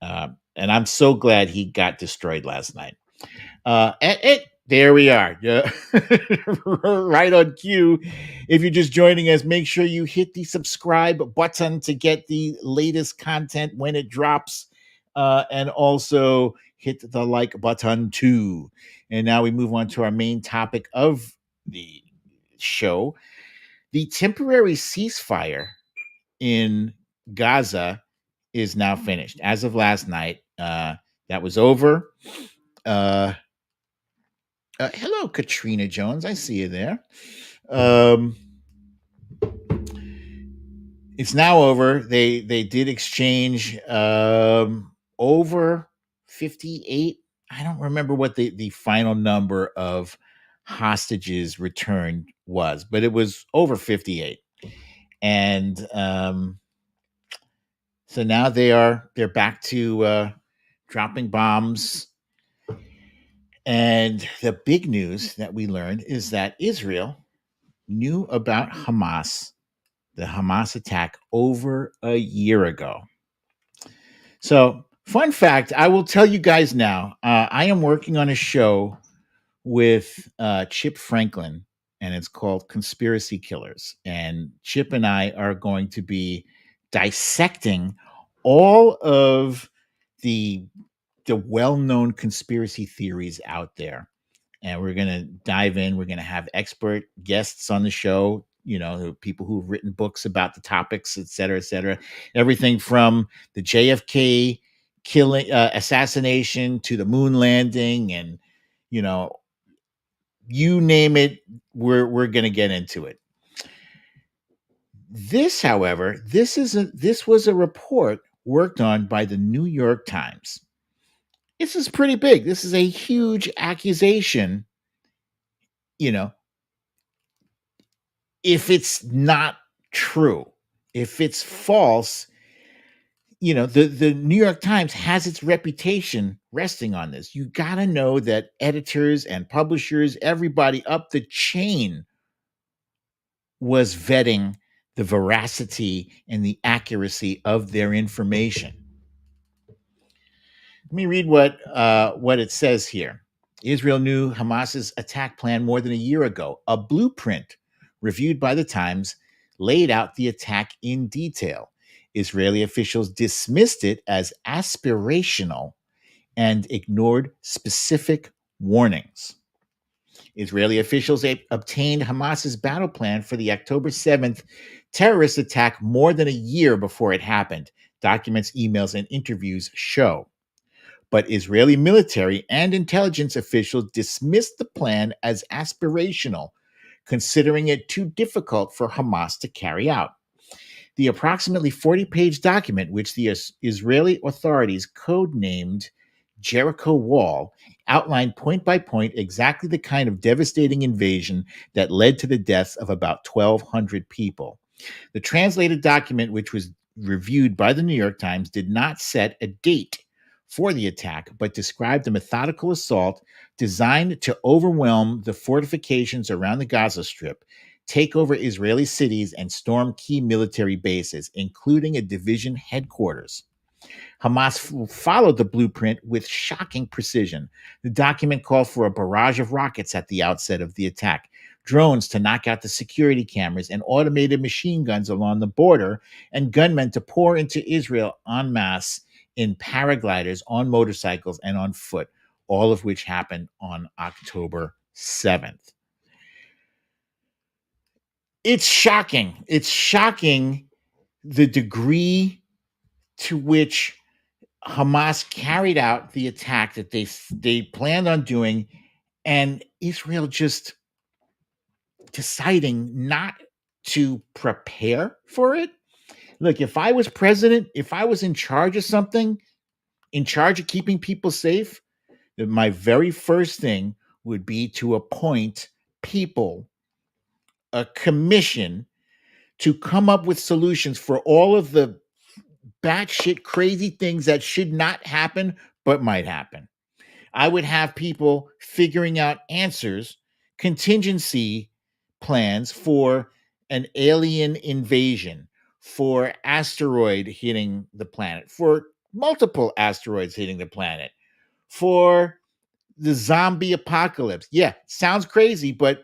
And I'm so glad he got destroyed last night. There we are. Right on cue. If you're just joining us, make sure you hit the subscribe button to get the latest content when it drops. And also hit the like button too. And now we move on to our main topic of the show. The temporary ceasefire in Gaza is now finished. As of last night, that was over. Hello, Katrina Jones. I see you there. It's now over. They did exchange over 58. I don't remember what the final number of hostages returned was, but it was over 58. And so now they're back to dropping bombs. And the big news that we learned is that Israel knew about Hamas, the Hamas attack, over a year ago. So, fun fact, I will tell you guys now, I am working on a show with Chip Franklin, and it's called Conspiracy Killers. And Chip and I are going to be dissecting all of the well-known conspiracy theories out there. And we're going to dive in. We're going to have expert guests on the show, people who've written books about the topics, et cetera, et cetera. Everything from the JFK killing, assassination, to the moon landing, and, you name it, we're going to get into it. This, however, this was a report worked on by the New York Times. This is pretty big. This is a huge accusation. You know, if it's not true, if it's false, the New York Times has its reputation resting on this. You got to know that editors and publishers, everybody up the chain was vetting the veracity and the accuracy of their information. Let me read what it says here. Israel knew Hamas's attack plan more than a year ago. A blueprint reviewed by the Times laid out the attack in detail. Israeli officials dismissed it as aspirational and ignored specific warnings. Israeli officials obtained Hamas's battle plan for the October 7th terrorist attack more than a year before it happened. Documents, emails, and interviews show. But Israeli military and intelligence officials dismissed the plan as aspirational, considering it too difficult for Hamas to carry out. The approximately 40-page document, which the Israeli authorities codenamed Jericho Wall, outlined point by point exactly the kind of devastating invasion that led to the deaths of about 1,200 people. The translated document, which was reviewed by the New York Times, did not set a date for the attack, but described a methodical assault designed to overwhelm the fortifications around the Gaza Strip, take over Israeli cities, and storm key military bases, including a division headquarters. Hamas followed the blueprint with shocking precision. The document called for a barrage of rockets at the outset of the attack, drones to knock out the security cameras, and automated machine guns along the border, and gunmen to pour into Israel en masse in paragliders, on motorcycles, and on foot, all of which happened on October 7th. It's shocking. It's shocking the degree to which Hamas carried out the attack that they planned on doing, and Israel just deciding not to prepare for it. Look, if I was president, if I was in charge of something, in charge of keeping people safe, then my very first thing would be to appoint people, a commission, to come up with solutions for all of the batshit crazy things that should not happen but might happen. I would have people figuring out answers, contingency plans for an alien invasion, for asteroid hitting the planet, for multiple asteroids hitting the planet, for the zombie apocalypse. Yeah, sounds crazy, but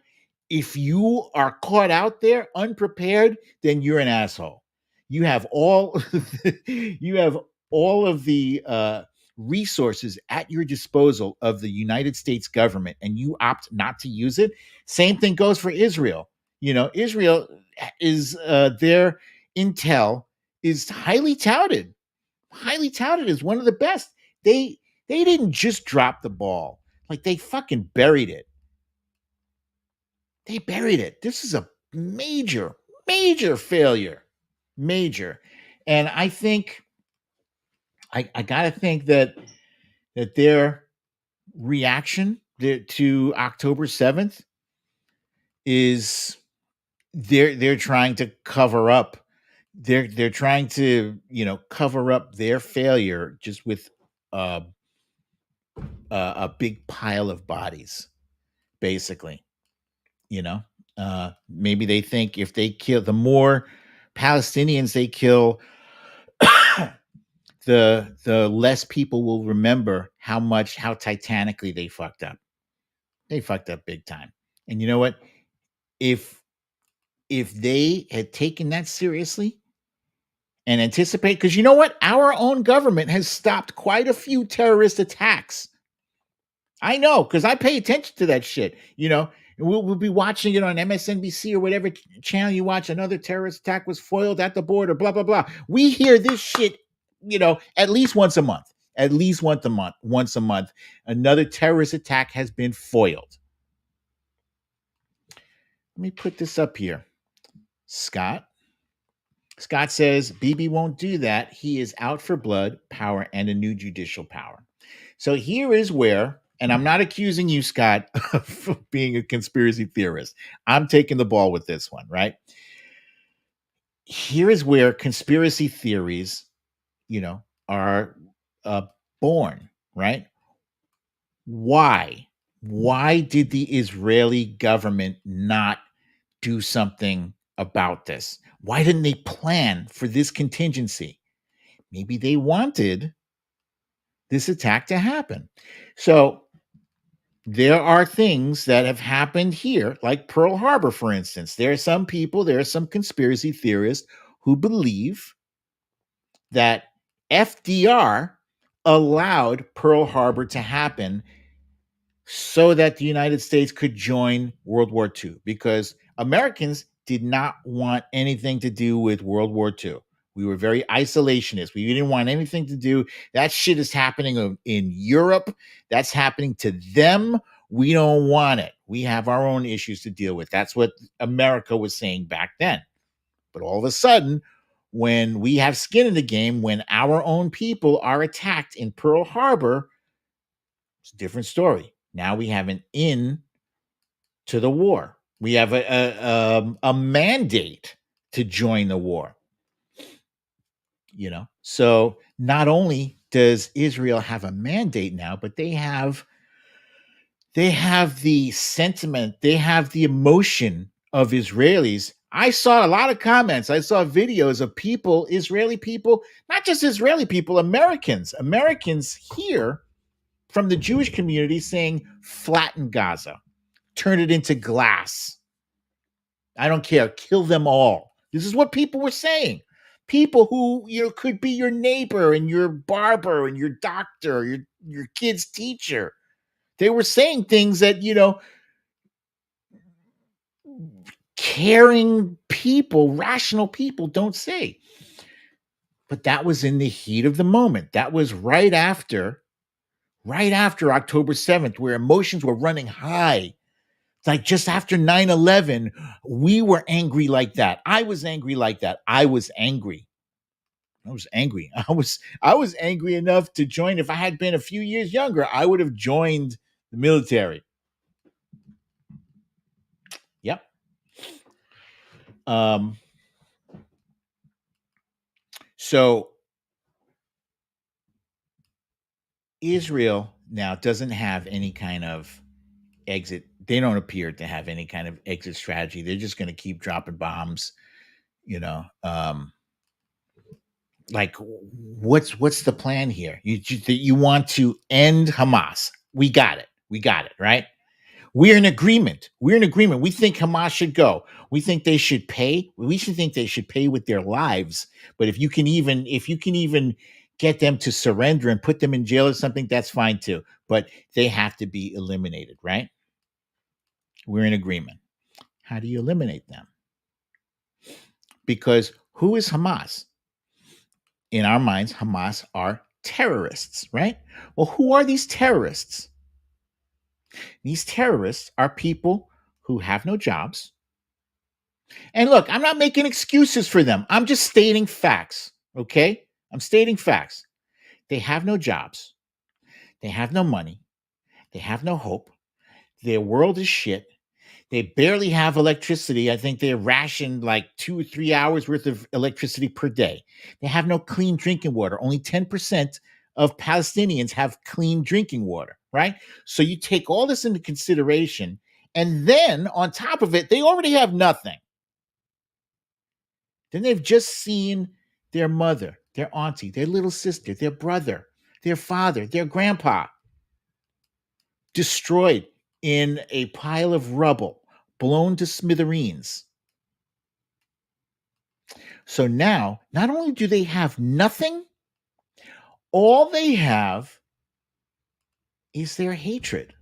if you are caught out there unprepared, then you're an asshole. You have all you have all of the resources at your disposal of the United States government, and you opt not to use it. Same thing goes for Israel. Israel is their intel is highly touted as one of the best. They didn't just drop the ball. Like, they fucking buried it. They buried it. This is a major failure. Major. And I think I gotta think that their reaction to October 7th is they're trying to cover up. They're trying to cover up their failure just with a big pile of bodies, basically. Maybe they think if they kill, the more Palestinians they kill, the less people will remember how titanically they fucked up. They fucked up big time. And you know what? If they had taken that seriously and anticipate, because you know what? Our own government has stopped quite a few terrorist attacks. I know, because I pay attention to that shit. We'll be watching it on MSNBC or whatever channel you watch. Another terrorist attack was foiled at the border, blah, blah, blah. We hear this shit, at least once a month. At least once a month. Another terrorist attack has been foiled. Let me put this up here. Scott says, Bibi won't do that. He is out for blood, power, and a new judicial power. So here is where, and I'm not accusing you, Scott, of being a conspiracy theorist. I'm taking the ball with this one, right? Here is where conspiracy theories, are born, right? Why? Why did the Israeli government not do something about this? Why didn't they plan for this contingency? Maybe they wanted this attack to happen. So there are things that have happened here, like Pearl Harbor, for instance. There are some conspiracy theorists who believe that FDR allowed Pearl Harbor to happen so that the United States could join World War II, because Americans did not want anything to do with World War II. We were very isolationist. We didn't want anything to do. That shit is happening in Europe. That's happening to them. We don't want it. We have our own issues to deal with. That's what America was saying back then. But all of a sudden, when we have skin in the game, when our own people are attacked in Pearl Harbor, it's a different story. Now we have an in to the war. We have a mandate to join the war. So not only does Israel have a mandate now, but they have the sentiment, they have the emotion of Israelis. I saw a lot of comments. I saw videos of people, Israeli people, not just Israeli people, Americans here from the Jewish community saying, flatten Gaza, turn it into glass. I don't care. Kill them all. This is what people were saying. People who could be your neighbor and your barber and your doctor, your kid's teacher. They were saying things that, caring people, rational people don't say. But that was in the heat of the moment. That was right after October 7th, where emotions were running high. It's like just after 9/11, we were angry like that. I was angry like that. I was angry. I was angry enough to join. If I had been a few years younger, I would have joined the military. Yep. So Israel now doesn't have any kind of exit. They don't appear to have any kind of exit strategy. They're just going to keep dropping bombs. Like, what's the plan here? You want to end Hamas? We got it, right? We're in agreement. We think Hamas should go. We think they should pay. We should think they should pay with their lives. But if you can even get them to surrender and put them in jail or something, that's fine too. But they have to be eliminated, right? We're in agreement. How do you eliminate them? Because who is Hamas? In our minds, Hamas are terrorists, right? Well, who are these terrorists? These terrorists are people who have no jobs. And look, I'm not making excuses for them. I'm just stating facts, okay? I'm stating facts. They have no jobs. They have no money. They have no hope. Their world is shit. They barely have electricity. I think they're rationed like 2 or 3 hours worth of electricity per day. They have no clean drinking water. Only 10% of Palestinians have clean drinking water, right? So you take all this into consideration, and then on top of it, they already have nothing. Then they've just seen their mother, their auntie, their little sister, their brother, their father, their grandpa destroyed in a pile of rubble, blown to smithereens. So now, not only do they have nothing, all they have is their hatred.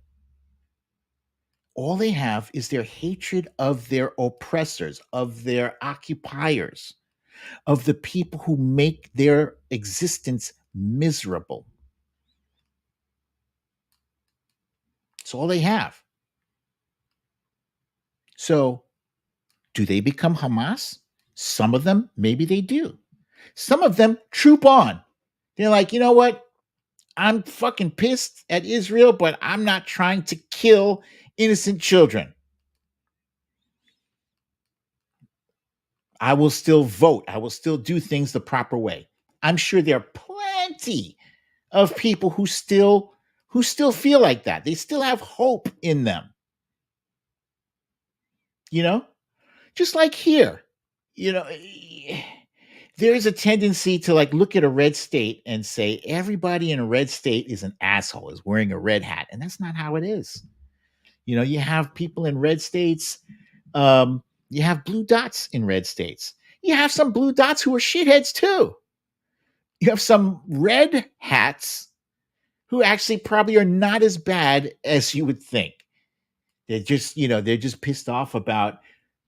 All they have is their hatred of their oppressors, of their occupiers, of the people who make their existence miserable. It's all they have. So, do they become Hamas? Some of them, maybe they do. Some of them troop on. They're like, you know what? I'm fucking pissed at Israel, but I'm not trying to kill innocent children. I will still vote. I will still do things the proper way. I'm sure there are plenty of people who still feel like that. They still have hope in them. You know? Just like here. You know, there's a tendency to like look at a red state and say everybody in a red state is an asshole, is wearing a red hat. And that's not how it is. You know, you have people in red states. You have blue dots in red states. You have some blue dots who are shitheads too. You have some red hats who actually probably are not as bad as you would think. They're just, they're just pissed off about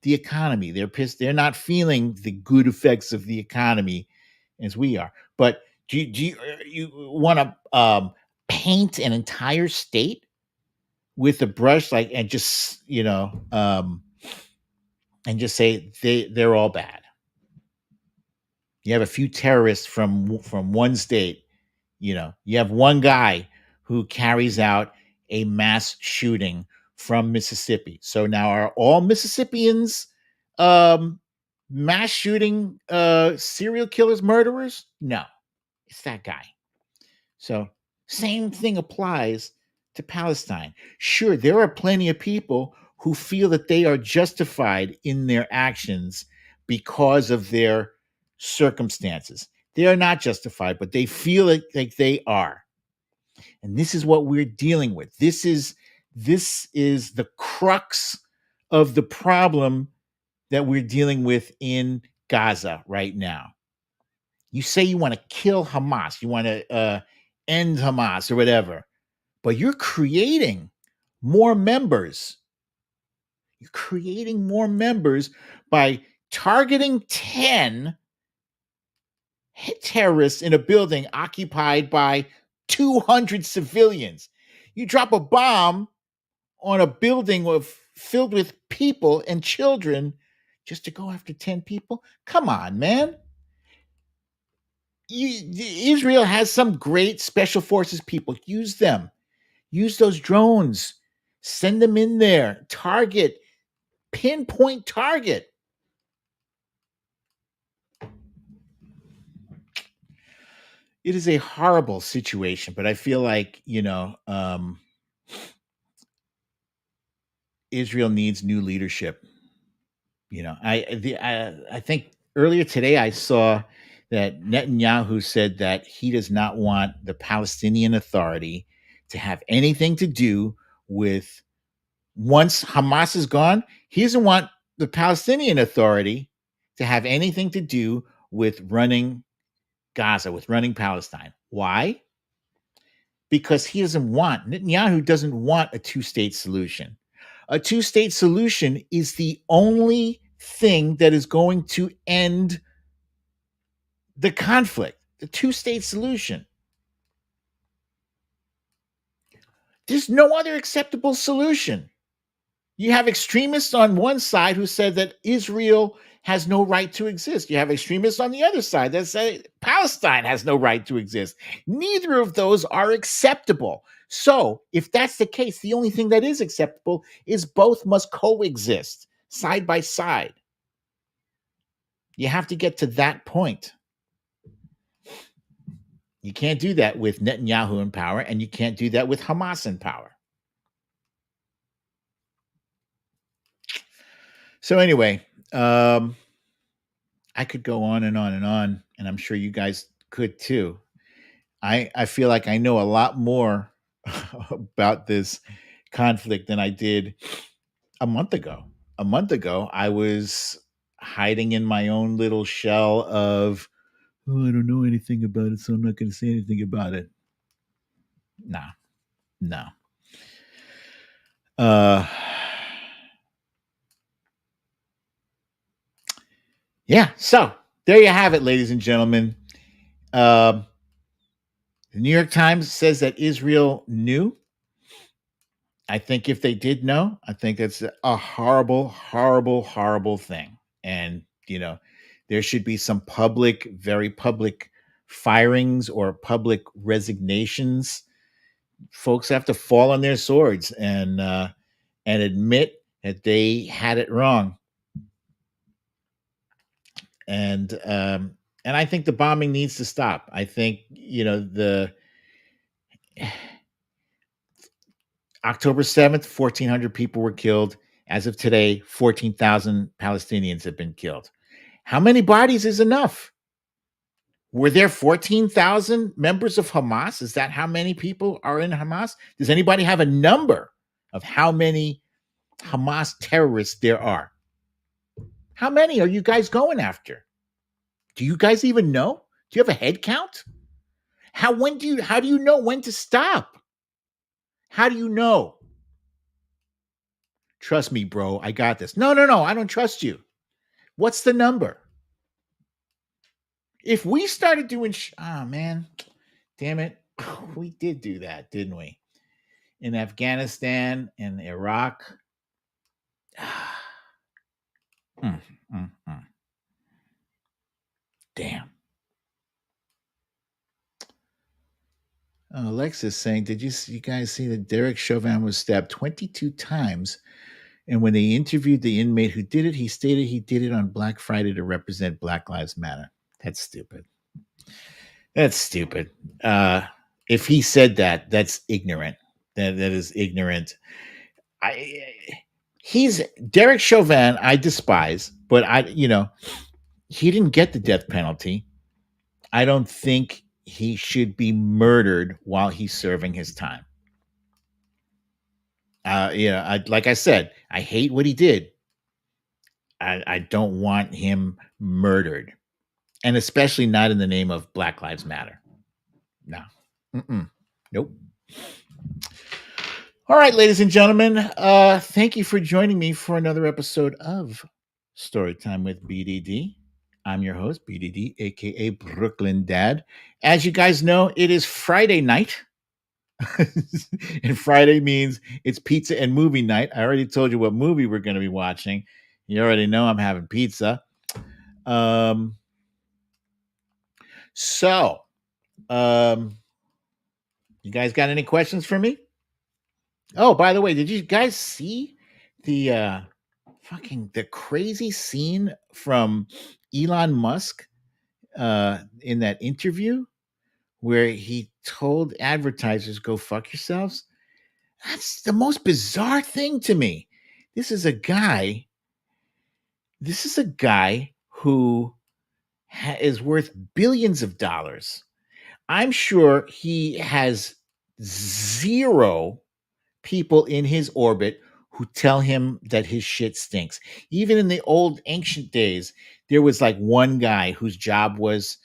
the economy. They're pissed. They're not feeling the good effects of the economy as we are. But do you want to paint an entire state with a brush, like, and just, and just say they're all bad? You have a few terrorists from one state. You have one guy who carries out a mass shooting from Mississippi. So now are all Mississippians mass shooting serial killers, murderers? No, it's that guy. So same thing applies to Palestine. Sure, there are plenty of people who feel that they are justified in their actions because of their circumstances. They are not justified, but they feel like they are. And this is what we're dealing with. This is the crux of the problem that we're dealing with in Gaza right now. You say you want to kill Hamas, you want to end Hamas or whatever, but you're creating more members. You're creating more members by targeting 10 terrorists in a building occupied by 200 civilians. You drop a bomb on a building filled with people and children just to go after 10 people? Come on, man. Israel has some great special forces people. Use them. Use those drones. Send them in there. Target. Pinpoint target. It is a horrible situation, but I feel like, Israel needs new leadership. I think earlier today I saw that Netanyahu said that he does not want the Palestinian Authority to have anything to do with, once Hamas is gone, he doesn't want the Palestinian Authority to have anything to do with running Gaza, with running Palestine. Why? Because Netanyahu doesn't want a two-state solution. A two-state solution is the only thing that is going to end the conflict. The two-state solution. There's no other acceptable solution. You have extremists on one side who said that Israel has no right to exist. You have extremists on the other side that say Palestine has no right to exist. Neither of those are acceptable. So if that's the case, the only thing that is acceptable is both must coexist side by side. You have to get to that point. You can't do that with Netanyahu in power, and you can't do that with Hamas in power. So anyway, I could go on and on and on, and I'm sure you guys could too. I feel like I know a lot more about this conflict than I did a month ago. A month ago, I was hiding in my own little shell of, I don't know anything about it, so I'm not going to say anything about it. No. Yeah, so there you have it, ladies and gentlemen. The New York Times says that Israel knew. I think if they did know, I think that's a horrible, horrible, horrible thing. And, there should be some very public firings or public resignations, folks have to fall on their swords and admit that they had it wrong. And I think the bombing needs to stop. I think, the October 7th, 1,400 people were killed. As of today, 14,000 Palestinians have been killed. How many bodies is enough? Were there 14,000 members of Hamas? Is that how many people are in Hamas? Does anybody have a number of how many Hamas terrorists there are? How many are you guys going after? Do you guys even know? Do you have a head count? How do you know when to stop? How do you know? Trust me, bro. I got this. No. I don't trust you. What's the number? If we started doing, man, damn it. We did do that, didn't we? In Afghanistan and Iraq. Damn. Alexis saying, did you guys see that Derek Chauvin was stabbed 22 times? And when they interviewed the inmate who did it, he stated he did it on Black Friday to represent Black Lives Matter. That's stupid. If he said that, that's ignorant. That is ignorant. He's Derek Chauvin. I despise, but he didn't get the death penalty. I don't think he should be murdered while he's serving his time. Like I said, I hate what he did. I don't want him murdered, and especially not in the name of Black Lives Matter. No, nope. All right, ladies and gentlemen, thank you for joining me for another episode of Storytime with BDD. I'm your host, BDD, aka Brooklyn Dad. As you guys know, it is Friday night. And Friday means it's pizza and movie night. I already told you what movie we're going to be watching. You already know I'm having pizza. So, you guys got any questions for me? Oh, by the way, did you guys see the crazy scene from Elon Musk in that interview where he told advertisers, go fuck yourselves? That's the most bizarre thing to me. This is a guy who is worth billions of dollars. I'm sure he has zero people in his orbit who tell him that his shit stinks. Even in the old ancient days, there was like one guy whose job was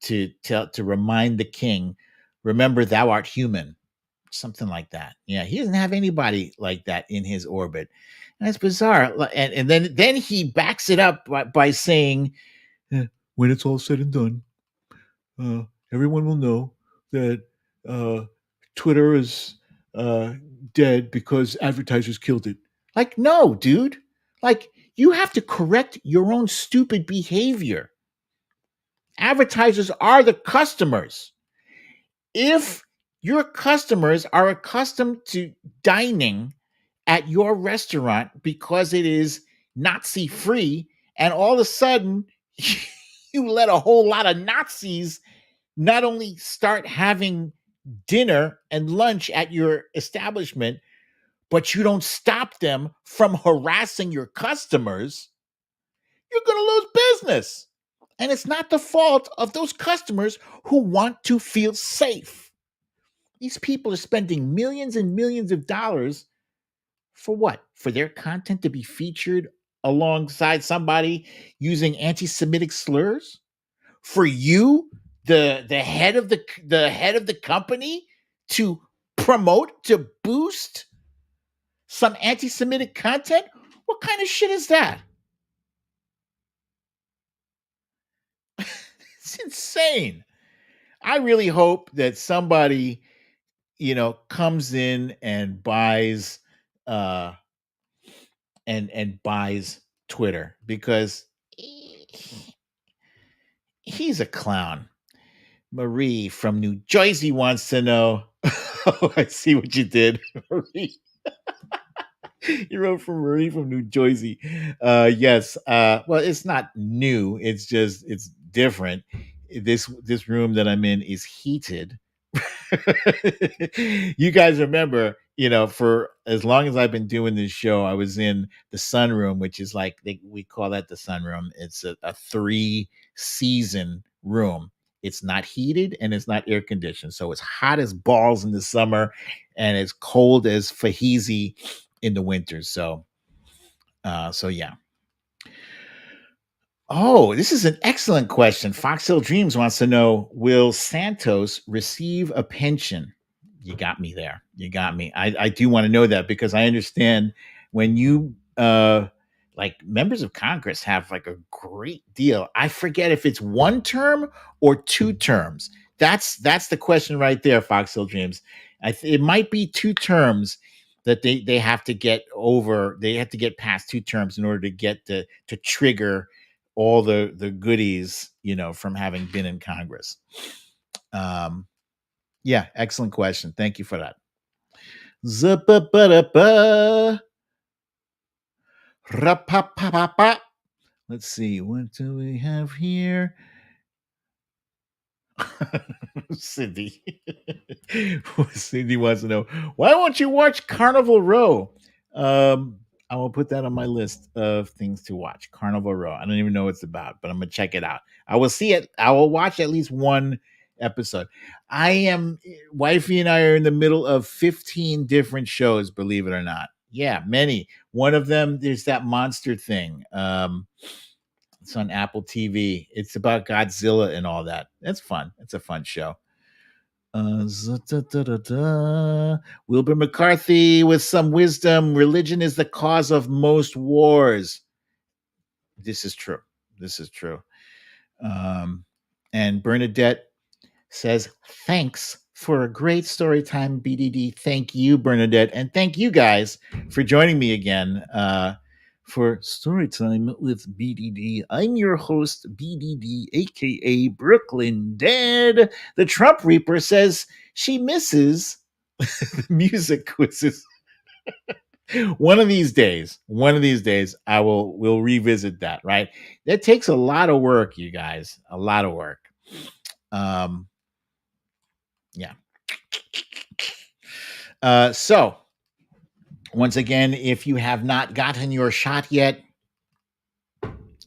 to remind the king, remember thou art human. Something like that. Yeah, he doesn't have anybody like that in his orbit. And it's bizarre. And then he backs it up by saying, when it's all said and done, everyone will know that Twitter is dead because advertisers killed it. Like, no, dude. Like, you have to correct your own stupid behavior. Advertisers are the customers. If your customers are accustomed to dining at your restaurant because it is Nazi free, and all of a sudden you let a whole lot of Nazis not only start having dinner and lunch at your establishment, but you don't stop them from harassing your customers, you're going to lose business. And it's not the fault of those customers who want to feel safe. These people are spending millions and millions of dollars for what? For their content to be featured alongside somebody using anti-Semitic slurs? For you, the head of the company, to promote, to boost some anti-Semitic content? What kind of shit is that? It's insane. I really hope that somebody, comes in and buys and buys Twitter, because he's a clown. Marie from New Jersey wants to know. Oh, I see what you did, Marie. You wrote from Marie from New Jersey. Yes. Well, it's not new. It's just it's different. This room that I'm in is heated. You guys remember, for as long as I've been doing this show, I was in the sunroom, which is like we call that the sunroom. It's a 3-season room. It's not heated and it's not air conditioned, so it's hot as balls in the summer, and it's cold as fajizi in the winter. So yeah. Oh, this is an excellent question. Fox Hill Dreams wants to know, will Santos receive a pension? You got me there. You got me. I do want to know that, because I understand when you like members of Congress have like a great deal. I forget if it's 1 term or 2 terms. That's the question right there, Fox Hill Dreams. It might be 2 terms that they have to get over. They have to get past 2 terms in order to get to trigger all the goodies, from having been in Congress. Yeah, excellent question. Thank you for that. Let's see, what do we have here? Cindy. Cindy wants to know, why won't you watch Carnival Row? I will put that on my list of things to watch. Carnival Row. I don't even know what it's about, but I'm gonna check it out. I will see it. I will watch at least 1 episode. Wifey and I are in the middle of 15 different shows, believe it or not. Yeah, many. One of them, there's that monster thing. It's on Apple TV. It's about Godzilla and all that. That's fun. It's a fun show. Wilbur McCarthy with some wisdom. Religion is the cause of most wars. This is true. This is true. And Bernadette says, thanks for a great Storytime, BDD. Thank you, Bernadette. And thank you guys for joining me again for Storytime with BDD. I'm your host, BDD, aka Brooklyn Dad. The Trump Reaper says she misses the music quizzes. One of these days, we'll revisit that, right? That takes a lot of work, you guys. A lot of work. Yeah. So once again, if you have not gotten your shot yet,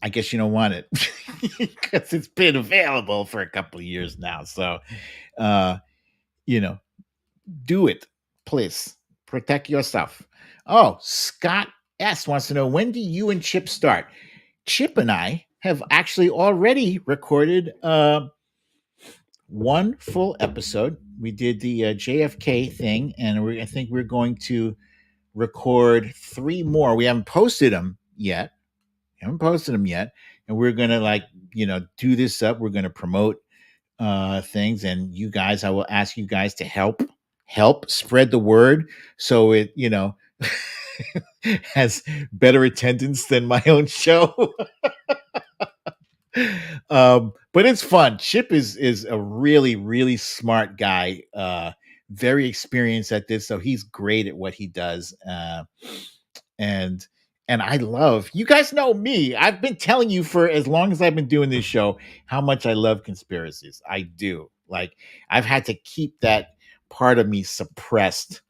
I guess you don't want it, because it's been available for a couple of years now. So, do it, please. Protect yourself. Oh, Scott S wants to know, when do you and Chip start? Chip and I have actually already recorded 1 full episode. We did the JFK thing, and I think we're going to record 3 more. We haven't posted them yet. And we're gonna do this up. We're gonna promote things, and you guys, I will ask you guys to help spread the word, so it has better attendance than my own show. But it's fun. Chip is a really, really smart guy, very experienced at this, so he's great at what he does. And I love, you guys know me. I've been telling you for as long as I've been doing this show how much I love conspiracies. I do. Like, I've had to keep that part of me suppressed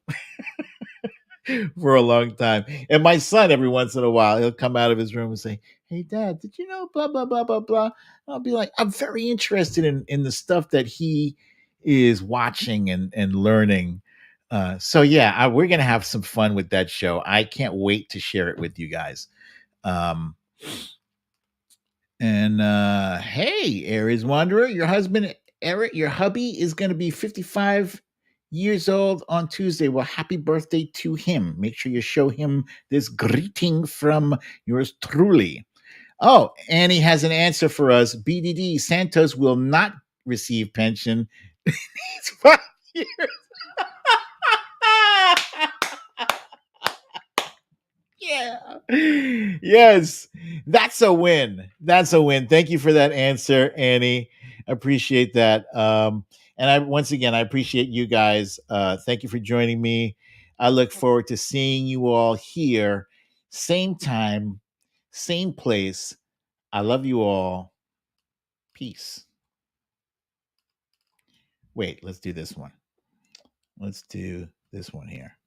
for a long time. And my son, every once in a while, he'll come out of his room and say, hey, Dad, did you know blah, blah, blah, blah, blah? I'll be like, I'm very interested in the stuff that he is watching and learning. So yeah, we're going to have some fun with that show. I can't wait to share it with you guys. Hey, Aries Wanderer, your husband, Eric, your hubby is going to be 55 years old on Tuesday. Well, happy birthday to him. Make sure you show him this greeting from yours truly. Oh, Annie has an answer for us. BDD, Santos will not receive pension. It's 5 years. Yeah. Yes. That's a win. Thank you for that answer, Annie. appreciate that. And I once again, I appreciate you guys. Thank you for joining me. I look forward to seeing you all here, same time, same place. I love you all. Peace. Wait, let's do this one. Let's do this one here.